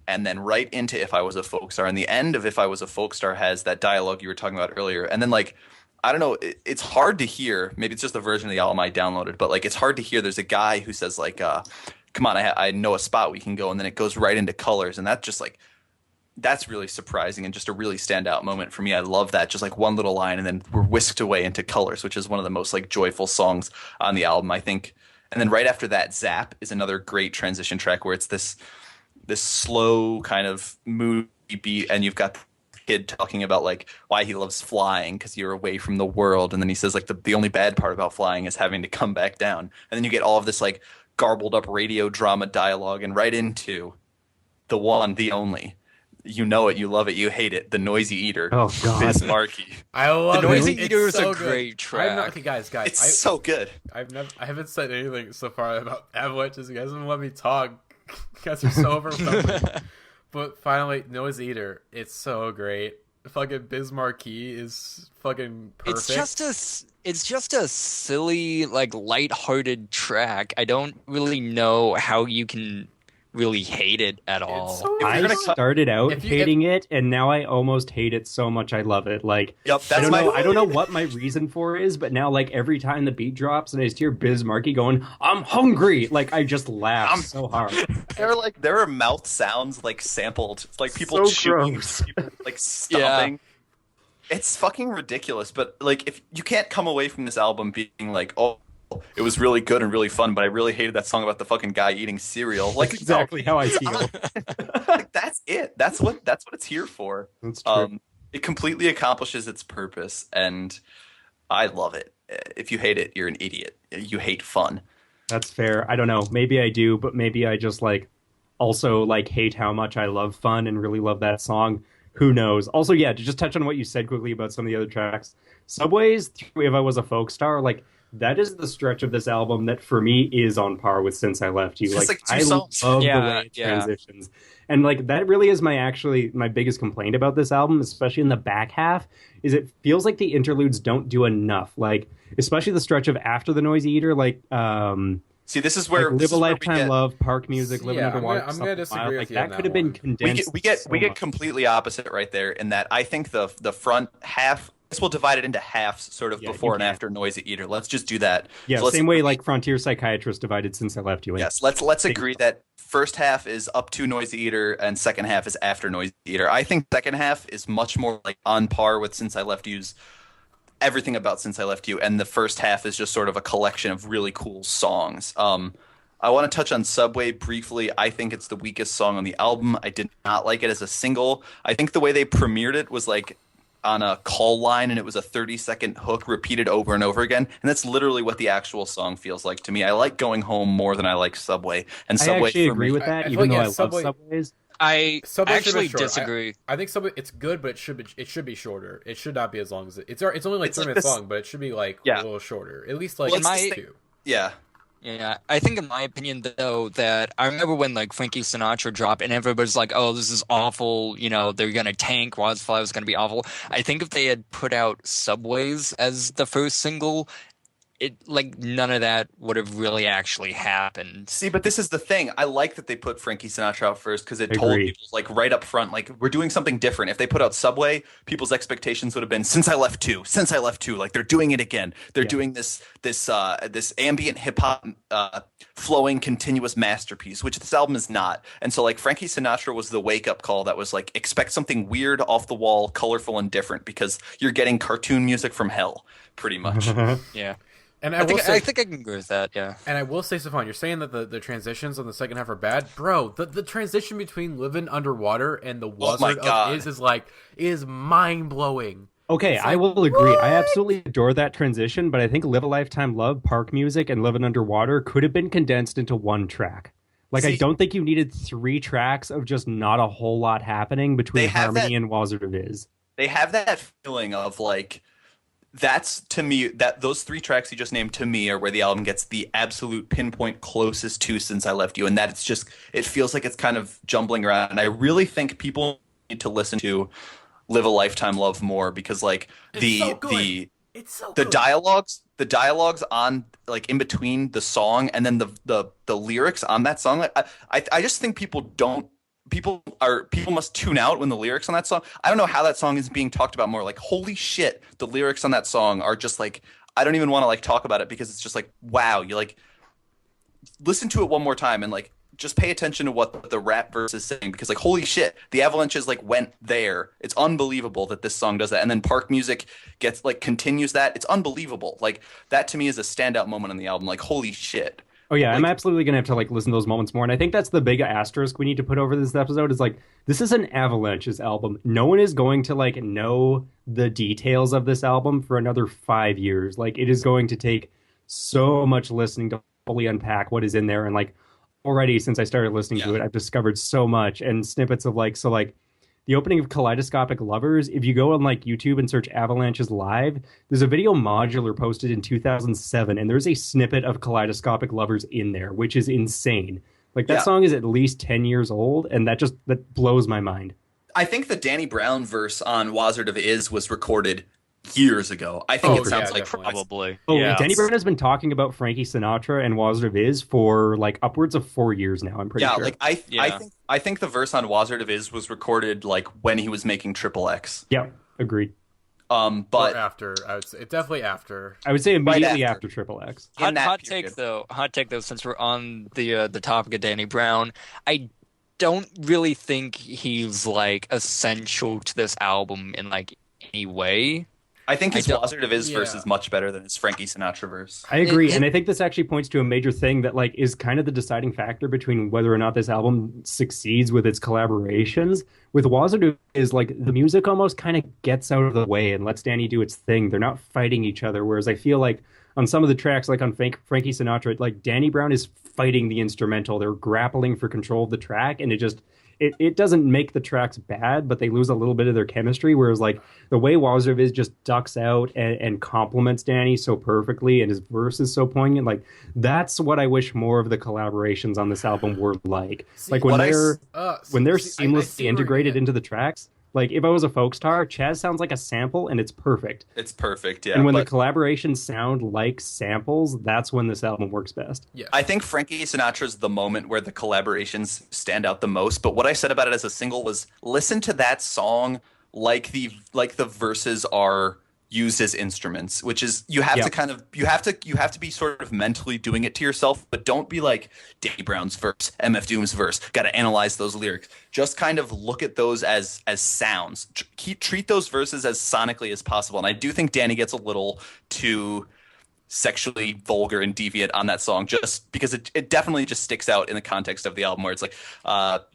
and then right into If I Was a Folk Star. And the end of If I Was a Folk Star has that dialogue you were talking about earlier. And then like, I don't know, it's hard to hear. Maybe it's just the version of the album I downloaded, but like it's hard to hear. There's a guy who says like, come on, I know a spot we can go. And then it goes right into Colors. And that's just like, that's really surprising and just a really standout moment for me. I love that. Just like one little line and then we're whisked away into Colors, which is one of the most like joyful songs on the album, I think. And then right after that, Zap is another great transition track where it's this slow kind of moody beat, and you've got the kid talking about like why he loves flying because you're away from the world, and then he says like the only bad part about flying is having to come back down, and then you get all of this like garbled up radio drama dialogue, and right into the one, the only. You know it, you love it, you hate it. The Noisy Eater. Oh God, Biz Markie. I love The Noisy it. Eater It's is so a good. great track. Okay, guys, It's so good. I haven't said anything so far about Avalanches. You guys haven't let me talk. You guys are so overwhelming. But finally, Noisy Eater. It's so great. Fucking Biz Markie is fucking perfect. It's just a silly, like lighthearted track. I don't really know how you can really hate it at all. So I good. started out If you- hating it, and now I almost hate it so much I love it. Like, Yep, I that's don't know what my reason for it is, but now like every time the beat drops and I just hear Biz Markie going, "I'm hungry," like I just laugh so hard. There are mouth sounds like sampled, like people So chewing, gross. people, like stomping. It's fucking ridiculous. But like, if you can't come away from this album being like, oh, it was really good and really fun, but I really hated that song about the fucking guy eating cereal. Like That's exactly how I feel. like that's it. That's what it's here for. That's true. It completely accomplishes its purpose, and I love it. If you hate it, you're an idiot. You hate fun. That's fair. I don't know. Maybe I do, but maybe I just like also like hate how much I love fun and really love that song. Who knows? Also, yeah, to just touch on what you said quickly about some of the other tracks. Subways, If I Was a Folk Star, like that is the stretch of this album that for me is on par with Since I Left You. It's Like like two I songs. love the Yeah, way it yeah. transitions. And like that really is my biggest complaint about this album, especially in the back half, is it feels like the interludes don't do enough. Like especially the stretch of after the Noisy Eater, like See, this is where like this Live a is where we Lifetime get- Love, Park Music, Living Yeah, Underwater. I'm gonna Something disagree Wild. with Like you on that that could have been one. condensed. we get so we get much. completely opposite right there in that I think the front half. This will divide it into halves, sort of Yeah, before you and can. after Noisy Eater. Let's just do that. Yeah, So let's same way like Frontier Psychiatrist divided Since I Left You. Yes, let's agree that first half is up to Noisy Eater and second half is after Noisy Eater. I think second half is much more like on par with Since I Left You's everything about Since I Left You, and the first half is just sort of a collection of really cool songs. I want to touch on Subway briefly. I think it's the weakest song on the album. I did not like it as a single. I think the way they premiered it was like on a call line, and it was a 30-second hook repeated over and over again, and that's literally what the actual song feels like to me. I like Going Home more than I like Subway, and I Subway actually for agree me, with that, I feel even like, though yeah, I love Subway- Subways. I Subway should have actually been shorter. disagree. I think Subway, it's good, but it should be shorter. It should not be as long as it's only like It's 3 like minutes this- long, but it should be like Yeah. a little shorter. At least like Well, it's my- 2. yeah. Yeah, I think in my opinion though that I remember when like Frankie Sinatra dropped and everybody's like, "Oh, this is awful," you know, they're gonna tank. Wildflower is gonna be awful. I think if they had put out Subways as the first single, it like none of that would have really actually happened. See, but this is the thing. I like that they put Frankie Sinatra out first because it told Agreed. people like right up front, like we're doing something different. If they put out Subway, people's expectations would have been Since I Left Two, Since I Left Two. Like they're doing it again. They're doing this ambient hip hop flowing continuous masterpiece, which this album is not. And so like Frankie Sinatra was the wake up call that was like expect something weird, off the wall, colorful, and different because you're getting cartoon music from hell, pretty much. Yeah, And I think I can agree with that. Yeah. And I will say, Stefan, you're saying that the transitions on the second half are bad, bro. The transition between Living Underwater and the Oh my Wizard God. of is mind blowing. Okay, I will agree. I absolutely adore that transition, but I think Live a Lifetime Love, Park Music, and Living Underwater could have been condensed into one track. Like, I See- don't think you needed 3 tracks of just not a whole lot happening They between have Harmony that- and Wizard of Iz. They have that feeling of like that's to me that those 3 tracks you just named to me are where the album gets the absolute pinpoint closest to Since I Left You, and that it's just it feels like it's kind of jumbling around. And I really think people need to listen to Live a Lifetime Love more because like It's so good. It's so the good. dialogues on like in between the song and then the lyrics on that song, I just think people don't people must tune out when the lyrics on that song. I don't know how that song is being talked about more. Like, holy shit, the lyrics on that song are just like, I don't even want to like talk about it because it's just like, wow, you like listen to it one more time and like just pay attention to what the rap verse is saying, because like, holy shit, the Avalanches like went there. It's unbelievable that this song does that. And then Park Music gets like continues that. It's unbelievable. Like, that to me is a standout moment on the album. Like, holy shit. Oh yeah, like, I'm absolutely gonna have to like listen to those moments more, and I think that's the big asterisk we need to put over this episode is like, this is an Avalanches album. No one is going to like know the details of this album for another 5 years. Like, it is going to take so much listening to fully unpack what is in there, and like already since I started listening to it, I've discovered so much and snippets of like the opening of Kaleidoscopic Lovers. If you go on like YouTube and search Avalanches Live, there's a video modular posted in 2007, and there's a snippet of Kaleidoscopic Lovers in there, which is insane. Like, that song is at least 10 years old, and that blows my mind. I think the Danny Brown verse on Wizard of Is was recorded years ago. I think it sounds like probably. Oh, yeah. Danny Brown has been talking about Frankie Sinatra and Wizard of Is for like upwards of 4 years now, I'm pretty sure. Like I think the verse on Wizard of Is was recorded like when he was making Triple X. Yeah, agreed. But or after, I would say definitely after. I would say immediately after Triple X. Hot take though, since we're on the topic of Danny Brown, I don't really think he's like essential to this album in like any way. I think his Wizard of Is verse is much better than his Frankie Sinatra verse. I agree, and I think this actually points to a major thing that like is kind of the deciding factor between whether or not this album succeeds with its collaborations. With Wizard of Is, like, the music almost kind of gets out of the way and lets Danny do its thing. They're not fighting each other, whereas I feel like on some of the tracks, like on Frankie Sinatra, like Danny Brown is fighting the instrumental. They're grappling for control of the track, and it doesn't make the tracks bad, but they lose a little bit of their chemistry. Whereas like the way Wizard of Is just ducks out and compliments Danny so perfectly, and his verse is so poignant, like that's what I wish more of the collaborations on this album were like. Like when they're seamlessly integrated into the tracks. Like, if I was a folk star, Chaz sounds like a sample, and it's perfect. It's perfect, yeah. And when the collaborations sound like samples, that's when this album works best. Yeah. I think Frankie Sinatra's the moment where the collaborations stand out the most. But what I said about it as a single was, listen to that song like the verses are used as instruments, which is you have to be sort of mentally doing it to yourself, but don't be like Danny Brown's verse, MF Doom's verse, got to analyze those lyrics. Just kind of look at those as sounds. Treat those verses as sonically as possible. And I do think Danny gets a little too sexually vulgar and deviant on that song, just because it definitely just sticks out in the context of the album, where it's like,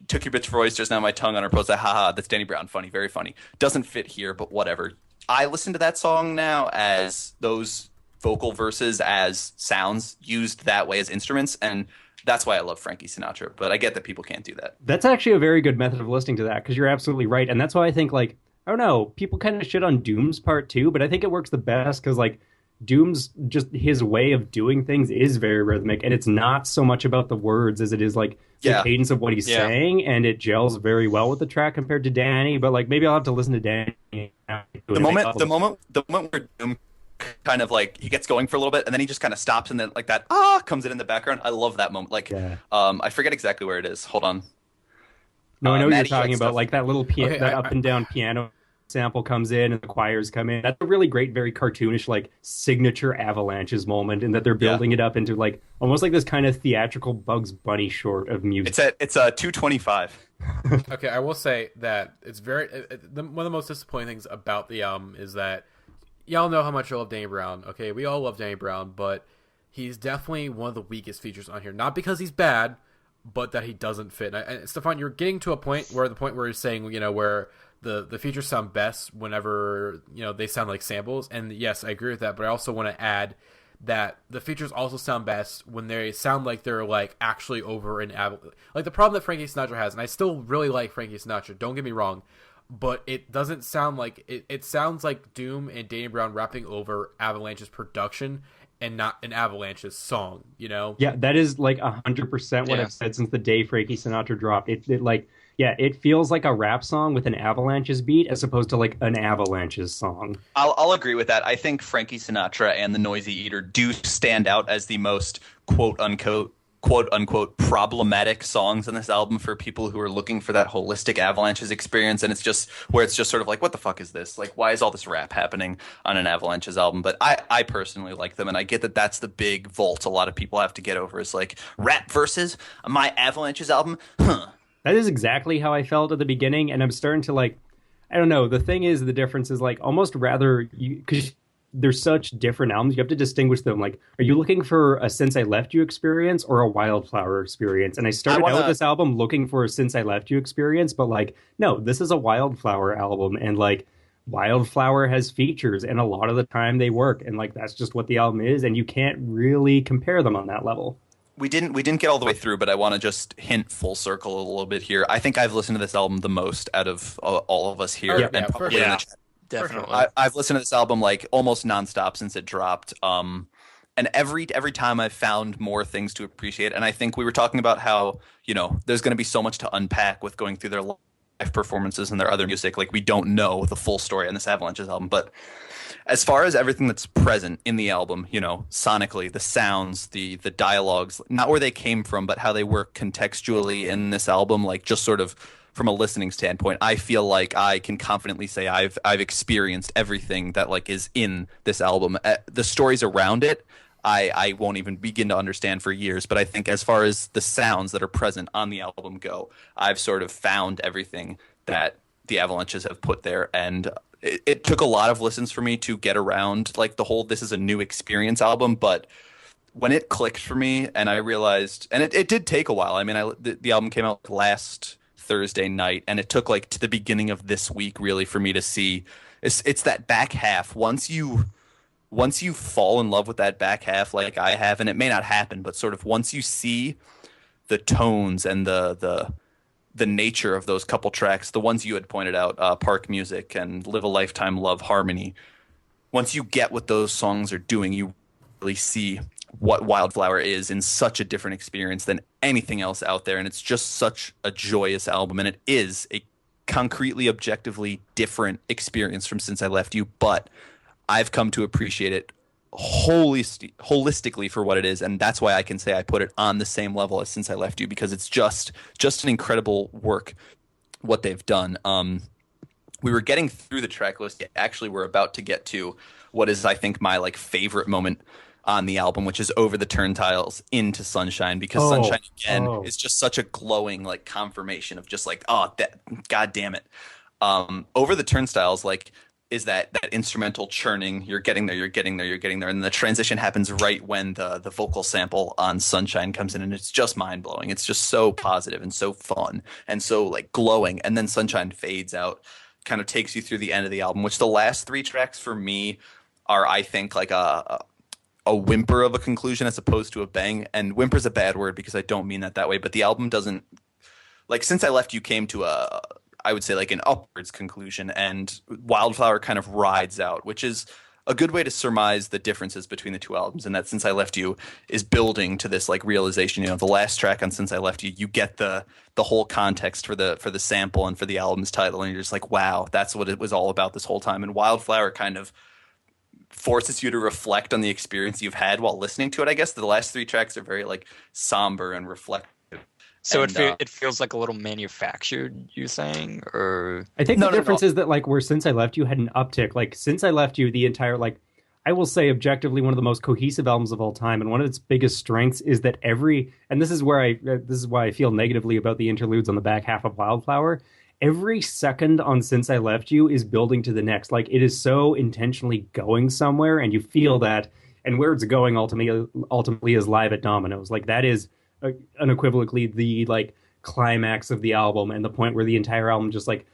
took your bitch for oysters, now my tongue on her pose, haha, that's Danny Brown, funny, very funny. Doesn't fit here, but whatever. I listen to that song now as those vocal verses as sounds used that way as instruments, and that's why I love Frankie Sinatra. But I get that people can't do that. That's actually a very good method of listening to that, because you're absolutely right. And that's why I think, like, I don't know, people kind of shit on Doom's part too, but I think it works the best because, like, Doom's just his way of doing things is very rhythmic, and it's not so much about the words as it is like the cadence of what he's saying, and it gels very well with the track compared to Danny. But like, maybe I'll have to listen to Danny. The moment where Doom kind of like he gets going for a little bit, and then he just kind of stops, and then like that comes in the background. I love that moment. Like, I forget exactly where it is. Hold on. No, I know what you're talking about. Like that little that up and down piano sample comes in and the choirs come in. That's a really great, very cartoonish, like signature Avalanches moment, and that they're building it up into like almost like this kind of theatrical Bugs Bunny short of music. It's a 225. Okay, I will say that it's one of the most disappointing things about the album is that y'all know how much I love Danny Brown. Okay, we all love Danny Brown, but he's definitely one of the weakest features on here. Not because he's bad, but that he doesn't fit. And Stefan, you're getting to a point where you're saying, you know, where the features sound best whenever, you know, they sound like samples. And yes, I agree with that, but I also want to add that the features also sound best when they sound like they're like actually over an like the problem that Frankie Sinatra has, and I still really like Frankie Sinatra, don't get me wrong, but it doesn't sound like it sounds like Doom and Danny Brown rapping over Avalanche's production and not an Avalanche's song, you know? Yeah, that is like 100% what I've said since the day Frankie Sinatra dropped. It feels like a rap song with an Avalanches beat as opposed to like an Avalanches song. I'll agree with that. I think Frankie Sinatra and the Noisy Eater do stand out as the most quote unquote quote unquote problematic songs on this album for people who are looking for that holistic Avalanches experience, and it's just sort of like, what the fuck is this? Like, why is all this rap happening on an Avalanches album? But I personally like them, and I get that that's the big vault a lot of people have to get over, is like, rap versus my Avalanches album? Huh. That is exactly how I felt at the beginning, and I'm starting to like, I don't know. The thing is, the difference is like almost rather because they're such different albums, you have to distinguish them. Like, are you looking for a Since I Left You experience or a Wildflower experience? And I started out with this album looking for a Since I Left You experience, but like, no, this is a Wildflower album, and like, Wildflower has features, and a lot of the time they work, and like, that's just what the album is, and you can't really compare them on that level. We didn't get all the way through, but I want to just hint full circle a little bit here. I think I've listened to this album the most out of all of us here, and probably in the chat. Definitely. I've listened to this album like almost nonstop since it dropped. And every time I've found more things to appreciate. And I think we were talking about how, you know, there's going to be so much to unpack with going through their live performances and their other music. Like, we don't know the full story on this Avalanches album. But as far as everything that's present in the album, you know, sonically, the sounds, the dialogues, not where they came from, but how they work contextually in this album, like just sort of from a listening standpoint, I feel like I can confidently say I've experienced everything that like is in this album. The stories around it, I won't even begin to understand for years. But I think as far as the sounds that are present on the album go, I've sort of found everything that the Avalanches have put there. And it took a lot of listens for me to get around like the whole this is a new experience album. But when it clicked for me and I realized, and it did take a while. I mean, the album came out last Thursday night, and it took like to the beginning of this week really for me to see it's that back half. Once you fall in love with that back half like I have, and it may not happen, but sort of once you see the tones and the nature of those couple tracks, the ones you had pointed out, Park Music and Live a Lifetime, Love Harmony, once you get what those songs are doing, you really see what Wildflower is in such a different experience than anything else out there. And it's just such a joyous album. And it is a concretely, objectively different experience from Since I Left You. But I've come to appreciate it holistically for what it is. And that's why I can say I put it on the same level as Since I Left You, because it's just an incredible work, what they've done. We were getting through the track list. Actually, we're about to get to what is, I think, my like favorite moment on the album, which is Over the Turntiles into Sunshine, because Sunshine again is just such a glowing like confirmation of just like, oh, that, god damn it. Over the Turnstiles like is that instrumental churning, you're getting there, and the transition happens right when the vocal sample on Sunshine comes in, and it's just mind-blowing. It's just so positive and so fun and so like glowing, and then Sunshine fades out, kind of takes you through the end of the album, which the last three tracks for me are, I think, like a whimper of a conclusion as opposed to a bang. And whimper's a bad word because I don't mean that way, but the album doesn't, like, Since I Left You came to I would say like an upwards conclusion, and Wildflower kind of rides out, which is a good way to surmise the differences between the two albums, and that Since I Left You is building to this like realization. You know, the last track on Since I Left You, you get the whole context for the sample and for the album's title, and you're just like, wow, that's what it was all about this whole time. And Wildflower kind of forces you to reflect on the experience you've had while listening to it. I guess the last three tracks are very like somber and reflective. So it feels like a little manufactured, you saying? Or I think the difference is that like where Since I Left You had an uptick, like Since I Left You, the entire, like, I will say objectively one of the most cohesive albums of all time, and one of its biggest strengths is that and this is why I feel negatively about the interludes on the back half of Wildflower. Every second on Since I Left You is building to the next. Like, it is so intentionally going somewhere, and you feel that, and where it's going ultimately is Live at Domino's. Like, that is unequivocally the like climax of the album, and the point where the entire album just like,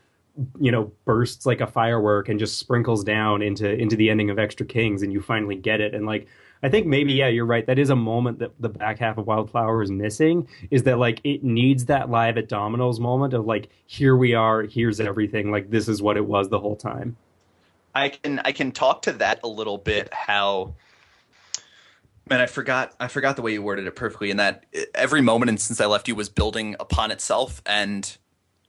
you know, bursts like a firework and just sprinkles down into the ending of Extra Kings, and you finally get it. And like, I think maybe, yeah, you're right, that is a moment that the back half of Wildflower is missing, is that like it needs that Live at Domino's moment of like, here we are, here's everything, like this is what it was the whole time. I can talk to that a little bit. How, man, I forgot the way you worded it perfectly, in that every moment in Since I Left You was building upon itself, and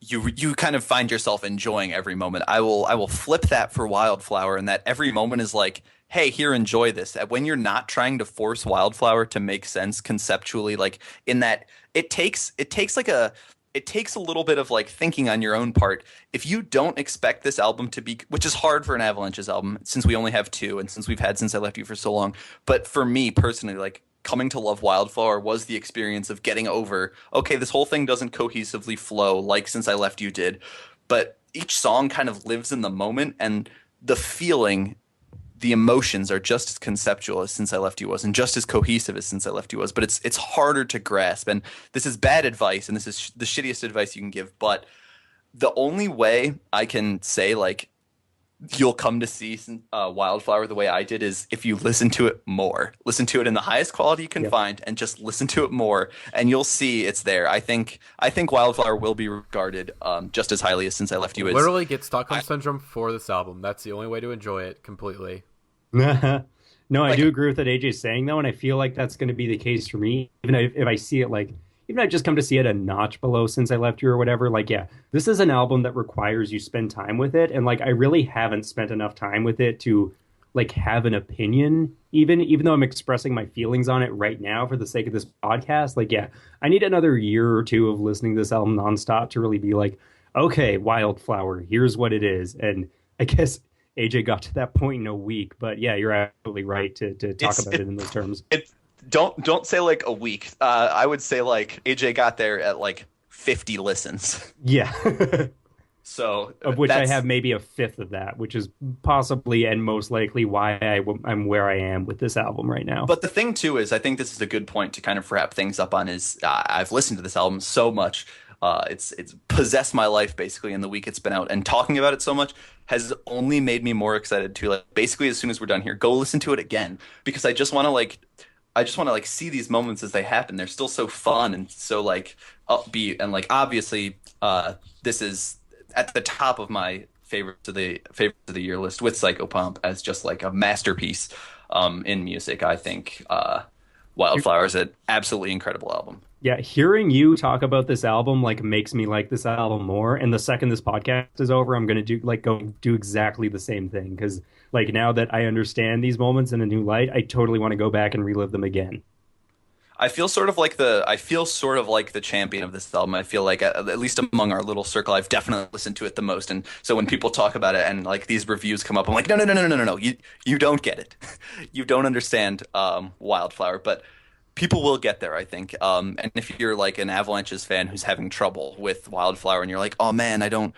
you kind of find yourself enjoying every moment. I will flip that for Wildflower, and that every moment is like, hey, here, enjoy this. When you're not trying to force Wildflower to make sense conceptually, like in that it takes a little bit of like thinking on your own part. If you don't expect this album to be, which is hard for an Avalanches album since we only have two and since we've had Since I Left You for so long, but for me personally, like coming to love Wildflower was the experience of getting over, okay, this whole thing doesn't cohesively flow like Since I Left You did, but each song kind of lives in the moment, and the feeling, the emotions are just as conceptual as Since I Left You was, and just as cohesive as Since I Left You was, but it's harder to grasp. And this is bad advice, and this is the shittiest advice you can give, but the only way I can say like you'll come to see Wildflower the way I did is if you listen to it more. Listen to it in the highest quality you can find, and just listen to it more, and you'll see it's there. I think Wildflower will be regarded just as highly as Since I Left You is. Literally get Stockholm Syndrome for this album. That's the only way to enjoy it completely. No, I do agree with what AJ's saying, though, and I feel like that's going to be the case for me. Even if I see it like, even if I just come to see it a notch below Since I Left You or whatever, like, yeah, this is an album that requires you spend time with it, and like I really haven't spent enough time with it to like have an opinion, even though I'm expressing my feelings on it right now for the sake of this podcast. Like, yeah, I need another year or two of listening to this album nonstop to really be like, okay, Wildflower, here's what it is. And I guess AJ got to that point in a week, but yeah, you're absolutely right to talk about it in those terms. Don't say like a week. I would say like AJ got there at like 50 listens. Yeah. So of which I have maybe a fifth of that, which is possibly and most likely why I'm where I am with this album right now. But the thing too is, I think this is a good point to kind of wrap things up on. Is I've listened to this album so much. It's possessed my life basically in the week it's been out, and talking about it so much has only made me more excited to like basically as soon as we're done here go listen to it again, because I just want to see these moments as they happen. They're still so fun and so like upbeat, and like obviously this is at the top of my favorites of the year list with Psychopomp as just like a masterpiece in music. I think Wildflower is an absolutely incredible album. Yeah, hearing you talk about this album like makes me like this album more. And the second this podcast is over, I'm gonna go do exactly the same thing, because like now that I understand these moments in a new light, I totally want to go back and relive them again. I feel sort of like the champion of this album. I feel like at least among our little circle, I've definitely listened to it the most. And so when people talk about it and like these reviews come up, I'm like, no, you don't get it. You don't understand Wildflower, but people will get there, I think. And if you're like an Avalanches fan who's having trouble with Wildflower and you're like, oh man, I don't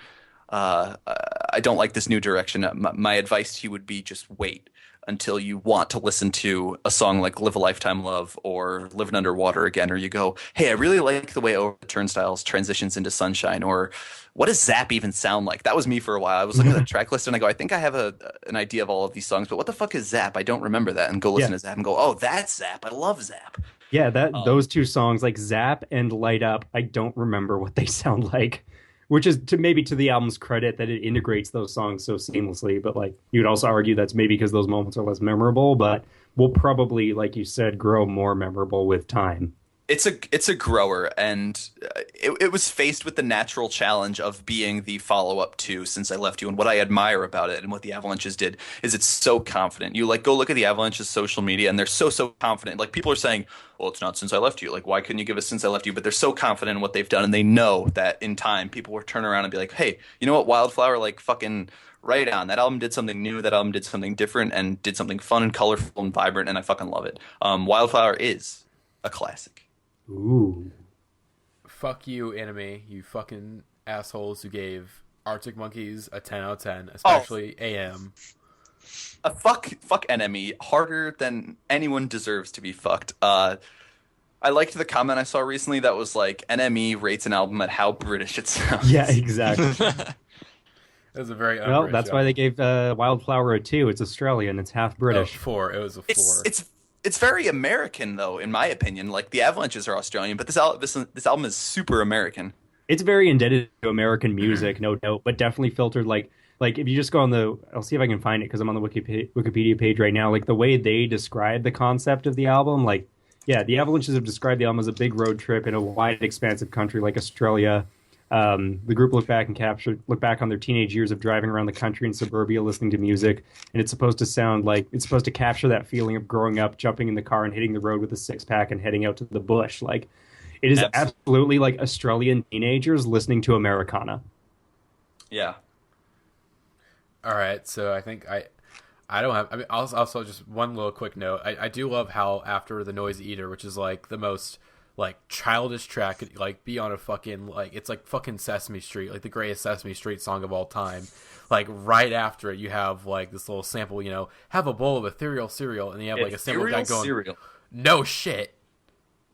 like this new direction, my advice to you would be just wait until you want to listen to a song like Live a Lifetime Love or Living Underwater Again, or you go, hey, I really like the way Over the Turnstiles transitions into Sunshine, or what does Zap even sound like? That was me for a while. I was looking at the track list and I go, I think I have an idea of all of these songs, but what the fuck is Zap? I don't remember that. And go listen to Zap and go, oh, that's Zap. I love Zap. Yeah, those two songs, like Zap and Light Up, I don't remember what they sound like, which is to the album's credit that it integrates those songs so seamlessly. But like you'd also argue that's maybe because those moments are less memorable, but will probably, like you said, grow more memorable with time. It's a grower, and it was faced with the natural challenge of being the follow-up to Since I Left You. And what I admire about it and what the Avalanches did is it's so confident. You like go look at the Avalanches' social media, and they're so confident. Like people are saying, well, it's not Since I Left You. Like, why couldn't you give us Since I Left You? But they're so confident in what they've done, and they know that in time people will turn around and be like, hey, you know what, Wildflower, like fucking right on. That album did something new. That album did something different and did something fun and colorful and vibrant, and I fucking love it. Wildflower is a classic. Ooh. Fuck you, Anime, you fucking assholes who gave Arctic Monkeys a 10 out of 10, especially AM. Fuck Enemy harder than anyone deserves to be fucked. I liked the comment I saw recently that was like, NME rates an album at how British it sounds. Yeah, exactly. That was a very well, that's why they gave Wildflower a 2. It's Australian. It's half British. 4. It was a 4. It's very American, though, in my opinion. Like, the Avalanches are Australian, but this album is super American. It's very indebted to American music, no doubt, but definitely filtered, like if you just go on I'll see if I can find it, because I'm on the Wikipedia page right now, like, the way they describe the concept of the album, like, yeah, the Avalanches have described the album as a big road trip in a wide, expansive country like Australia. The group look back on their teenage years of driving around the country and suburbia listening to music, and it's supposed to capture that feeling of growing up, jumping in the car and hitting the road with a six-pack and heading out to the bush. Like, it is absolutely like Australian teenagers listening to Americana. Yeah. All right, so I think I don't have. I mean, also just one little quick note. I do love how after the Noise Eater, which is like the most like childish track, like be on a fucking like it's like fucking Sesame Street, like the greatest Sesame Street song of all time. Like right after it, you have like this little sample, you know, have a bowl of ethereal cereal, and you have like a sample guy going, cereal. No shit.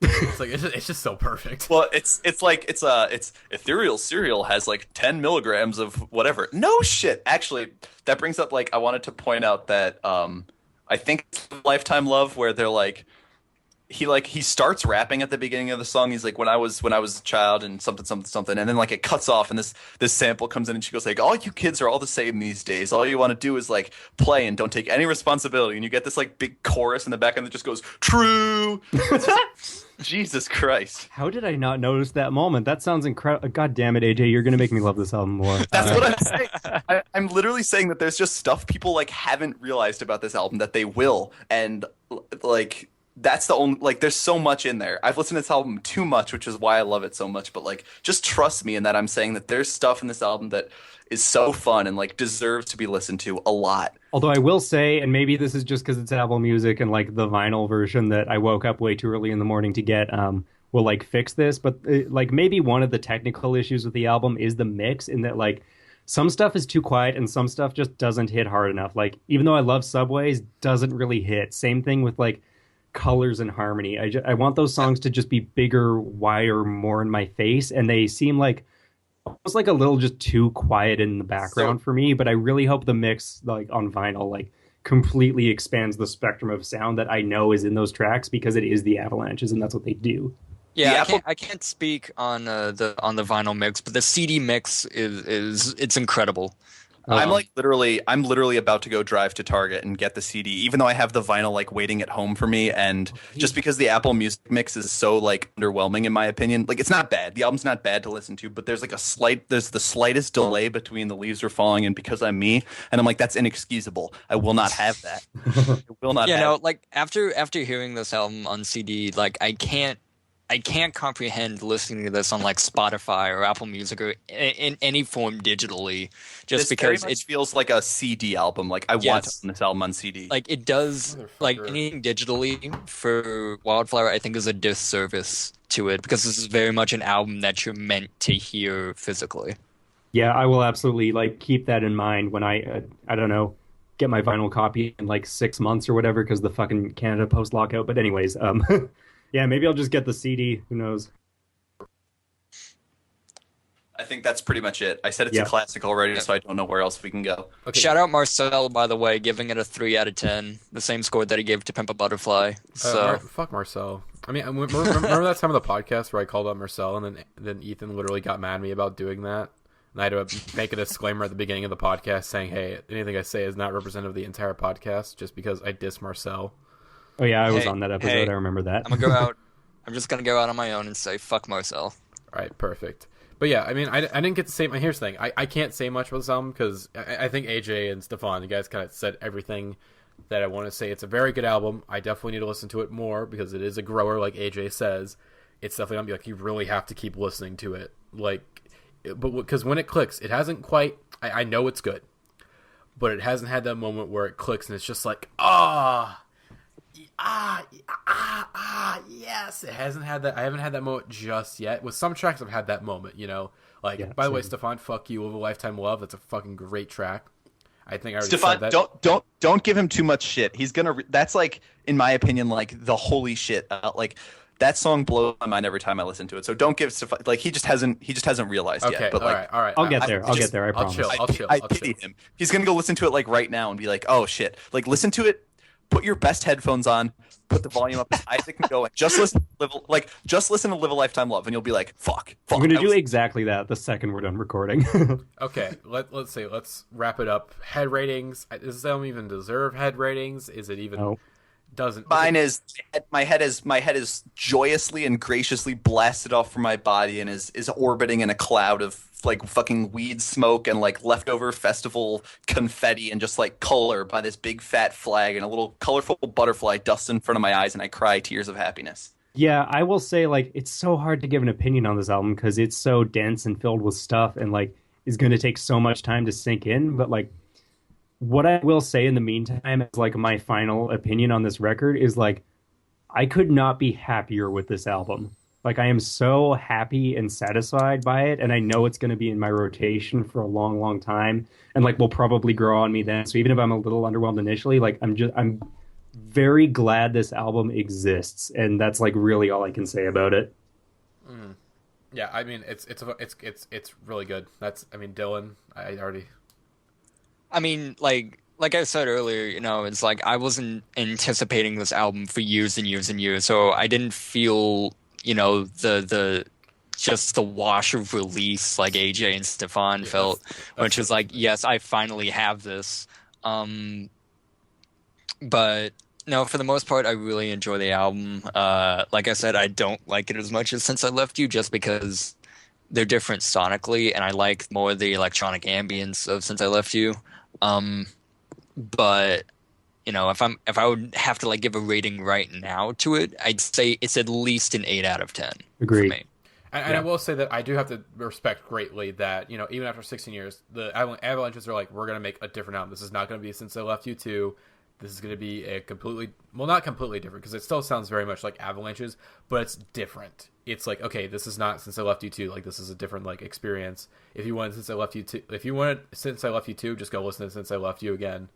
It's like it's just so perfect. Well, it's ethereal cereal has like 10 milligrams of whatever. No shit. Actually, that brings up like I wanted to point out that I think it's Lifetime Love where they're like he starts rapping at the beginning of the song. He's like when I was a child and something, and then like it cuts off and this sample comes in and she goes like, all you kids are all the same these days. All you want to do is like play and don't take any responsibility. And you get this like big chorus in the back end that just goes true. Jesus Christ. How did I not notice that moment? That sounds incredible. God damn it, AJ, you're going to make me love this album more. That's what I'm saying. I'm literally saying that there's just stuff people like haven't realized about this album that they will. And like that's the only like there's so much in there. I've listened to this album too much, which is why I love it so much. But like just trust me in that I'm saying that there's stuff in this album that is so fun and like deserves to be listened to a lot. Although I will say, and maybe this is just because it's Apple Music and like the vinyl version that I woke up way too early in the morning to get will like fix this, but like maybe one of the technical issues with the album is the mix in that like some stuff is too quiet and some stuff just doesn't hit hard enough. Like even though I love Subways, doesn't really hit. Same thing with like colors and harmony. I want those songs to just be bigger, wider, more in my face, and they seem like almost like a little just too quiet in the background for me. But I really hope the mix like on vinyl like completely expands the spectrum of sound that I know is in those tracks because it is the Avalanches and that's what they do. Yeah, I can't speak on the vinyl mix, but the CD mix is it's incredible. I'm literally about to go drive to Target and get the CD, even though I have the vinyl like waiting at home for me. And just because the Apple Music mix is so like underwhelming in my opinion, like it's not bad. The album's not bad to listen to, but there's like there's the slightest delay between The Leaves Are Falling and Because I'm Me, and I'm like that's inexcusable. I will not have that. I will not. Yeah, like after hearing this album on CD, like I can't comprehend listening to this on like Spotify or Apple Music or in any form digitally, just because it feels like a CD album. Like I want to own this album on CD. Like it does, like anything digitally for Wildflower, I think is a disservice to it because this is very much an album that you're meant to hear physically. Yeah, I will absolutely like keep that in mind when I don't know, get my vinyl copy in like 6 months or whatever because the fucking Canada Post lockout. But anyways, yeah, maybe I'll just get the CD. Who knows? I think that's pretty much it. I said it's a classic already, so I don't know where else we can go. Okay. Shout out Marcel, by the way, giving it a 3 out of 10, the same score that he gave to Pimp a Butterfly. So fuck Marcel. I mean, remember that time of the podcast where I called out Marcel and then Ethan literally got mad at me about doing that? And I had to make a disclaimer at the beginning of the podcast saying, hey, anything I say is not representative of the entire podcast just because I diss Marcel. Oh yeah, I was on that episode. I remember that. I'm just gonna go out on my own and say fuck Marcel. All right, perfect. But yeah, I mean, I didn't get to say. Here's the thing: I can't say much about this album because I think AJ and Stefan, you guys kind of said everything that I want to say. It's a very good album. I definitely need to listen to it more because it is a grower, like AJ says. It's definitely gonna be like you really have to keep listening to it, like, but because when it clicks, it hasn't quite. I know it's good, but it hasn't had that moment where it clicks and it's just like yes. It hasn't had that. I haven't had that moment just yet. With some tracks, I've had that moment. You know, like by the way, Stefan, fuck you, Live a Lifetime Love. That's a fucking great track. I think I already said that. Don't give him too much shit. He's gonna. That's like, in my opinion, like the holy shit. Like that song blows my mind every time I listen to it. So don't give Stefan. Like he just hasn't realized yet. But all right. I'll get there. I promise. I'll chill. I pity him. He's gonna go listen to it like right now and be like, oh shit. Like listen to it. Put your best headphones on, put the volume up as high as it can go, and just listen to Live a Lifetime Love, and you'll be like, fuck. I'm going to do exactly that the second we're done recording. Okay, let's wrap it up. Head ratings. Does this album even deserve head ratings? Is it even... doesn't. Mine is my head is joyously and graciously blasted off from my body and is orbiting in a cloud of like fucking weed smoke and like leftover festival confetti and just like color by this big fat flag, and a little colorful butterfly dusts in front of my eyes, and I cry tears of happiness. Yeah, I will say, like, it's so hard to give an opinion on this album because it's so dense and filled with stuff and, like, is going to take so much time to sink in. But, like, what I will say in the meantime is, like, my final opinion on this record is, like, I could not be happier with this album. Like, I am so happy and satisfied by it, and I know it's going to be in my rotation for a long, long time, and, like, will probably grow on me then. So even if I'm a little underwhelmed initially, like, I'm very glad this album exists, and that's like really all I can say about it. Yeah, I mean it's really good. I mean, Dylan, I mean, like I said earlier, you know, it's like I wasn't anticipating this album for years and years and years, so I didn't feel, you know, the just the wash of release like AJ and Stefan felt, which was like, yes, I finally have this. But no, for the most part, I really enjoy the album. Like I said, I don't like it as much as Since I Left You, just because they're different sonically, and I like more the electronic ambience of Since I Left You. But you know, if I would have to like give a rating right now to it, I'd say it's at least an 8 out of 10. Agreed. For me. And I will say that I do have to respect greatly that, you know, even after 16 years, the Avalanches are like, we're going to make a different album. This is not going to be Since I Left You 2. This is going to be a completely, well, not completely different, because it still sounds very much like Avalanches, but it's different. It's like, okay, this is not Since I Left You 2. Like, this is a different, like, experience. If you wanted Since I Left You 2, if you wanted Since I Left You 2, just go listen to Since I Left You again.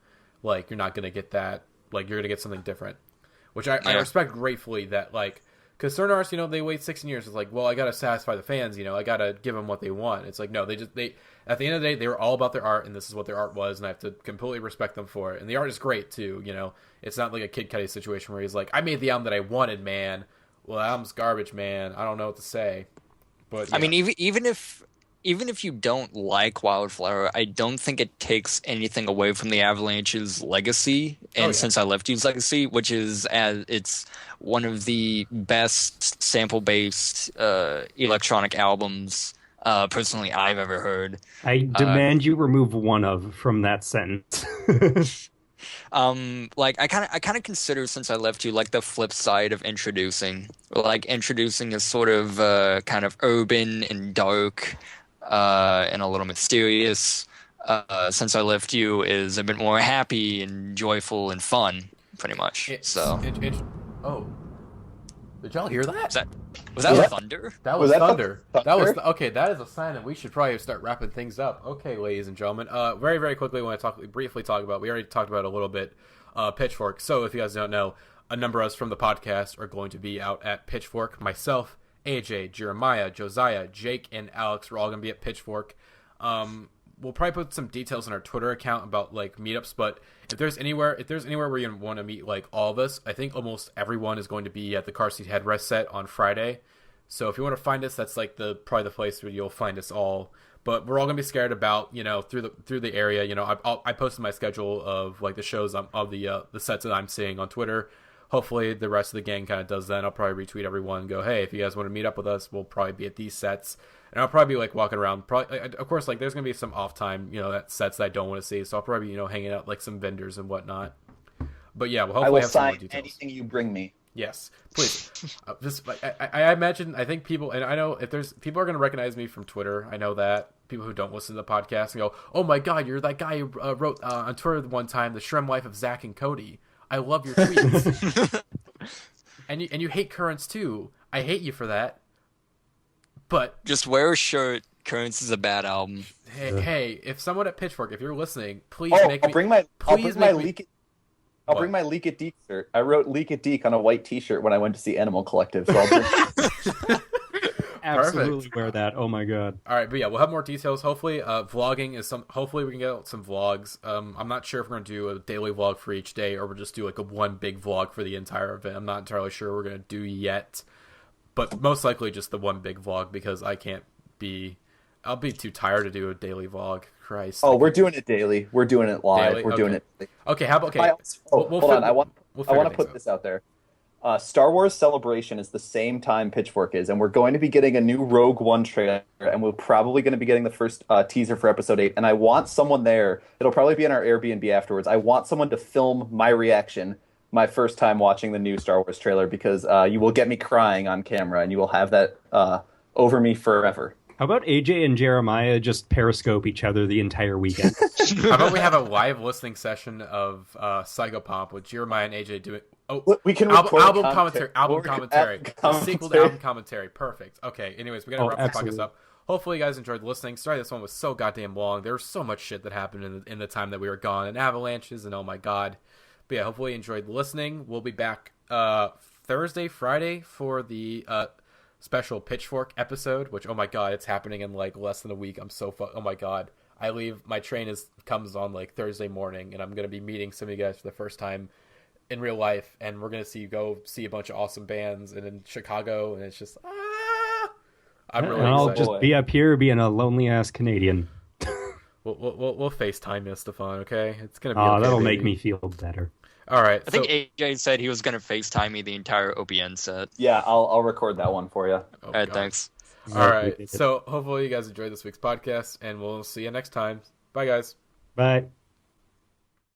Like, you're not going to get that. Like, you're going to get something different. Which I respect gratefully that, like, because certain artists, you know, they wait 16 years. It's like, well, I got to satisfy the fans, you know, I got to give them what they want. It's like, no, they at the end of the day, they were all about their art, and this is what their art was, and I have to completely respect them for it. And the art is great, too, you know. It's not like a Kid Cudi situation where he's like, I made the album that I wanted, man. Well, the album's garbage, man. I don't know what to say. But yeah. I mean, even if you don't like Wildflower, I don't think it takes anything away from the Avalanche's legacy and Since I Left You's legacy, which is as it's one of the best sample-based electronic albums personally I've ever heard. I demand you remove one of from that sentence. Like I kind of consider Since I Left You like the flip side of Introducing. Like Introducing is sort of kind of urban and dark and a little mysterious. Since I Left You is a bit more happy and joyful and fun, pretty much. Oh, did y'all hear that? Was that thunder? That was thunder. That was okay. That is a sign that we should probably start wrapping things up. Okay, ladies and gentlemen. Very, very quickly, I want to briefly talk about. We already talked about it a little bit. Pitchfork. So, if you guys don't know, a number of us from the podcast are going to be out at Pitchfork. Myself, AJ, Jeremiah, Josiah, Jake, and Alex. We're all going to be at Pitchfork. We'll probably put some details on our Twitter account about like meetups, but if there's anywhere where you want to meet like all of us, I think almost everyone is going to be at the Car Seat Headrest set on Friday. So if you want to find us, that's like probably the place where you'll find us all. But we're all gonna be scared about, you know, through the area. You know, I posted my schedule of like the shows of the sets that I'm seeing on Twitter. Hopefully the rest of the gang kind of does that. I'll probably retweet everyone and go, hey, if you guys want to meet up with us, we'll probably be at these sets. And I'll probably be like walking around. Probably, of course, like there's gonna be some off time, you know, that sets that I don't want to see. So I'll probably be, you know, hanging out like some vendors and whatnot. But yeah, we'll hopefully have some more details. I will sign anything you bring me. Yes, please. I imagine. I think people, and I know if there's people are gonna recognize me from Twitter. I know that people who don't listen to the podcast and go, "Oh my God, you're that guy who wrote on Twitter one time the Shrem Life of Zach and Cody. I love your tweets." and you hate Currents too. I hate you for that. But just wear a shirt. Currents is a bad album. Hey, if someone at Pitchfork, if you're listening, please I'll bring my Leak It Deek shirt. I wrote Leak It Deek on a white T-shirt when I went to see Animal Collective. So I'll bring... Absolutely wear that. Oh my God. All right, but yeah, we'll have more details. Hopefully, vlogging is hopefully we can get out some vlogs. I'm not sure if we're gonna do a daily vlog for each day or we'll just do like a one big vlog for the entire event. I'm not entirely sure what we're gonna do yet, but most likely just the one big vlog because I'll be too tired to do a daily vlog. Christ. Oh, we're doing it daily. We're doing it live. We're doing it. Okay, how about hold on. I want to We'll I want to figure put this out there. Star Wars Celebration is the same time Pitchfork is, and we're going to be getting a new Rogue One trailer, and we're probably going to be getting the first teaser for Episode 8, and I want someone there. It'll probably be in our Airbnb afterwards. I want someone to film my reaction my first time watching the new Star Wars trailer, because you will get me crying on camera, and you will have that over me forever. How about AJ and Jeremiah just periscope each other the entire weekend? How about we have a live listening session of Psychopomp with Jeremiah and AJ doing we can album commentary, the sequel to album commentary. Perfect. Okay. Anyways, we gotta wrap the podcast up. Hopefully, you guys enjoyed listening. Sorry, this one was so goddamn long. There was so much shit that happened in the time that we were gone, and avalanches, and oh my god. But yeah, hopefully you enjoyed listening. We'll be back Thursday, Friday for the special Pitchfork episode, which, oh my god, it's happening in like less than a week. I'm so oh my god. I leave, my train comes on like Thursday morning, and I'm going to be meeting some of you guys for the first time in real life, and we're going to go see a bunch of awesome bands and in Chicago, and it's just, I'm really excited. I'll just be up here being a lonely-ass Canadian. We'll FaceTime you, Stefan, okay? It's going to be okay, that'll baby. make me feel better. All right. I think AJ said he was going to FaceTime me the entire OBN set. Yeah, I'll record that one for you. Oh, all right, God. thanks. All right. So hopefully you guys enjoyed this week's podcast, and we'll see you next time. Bye, guys. Bye.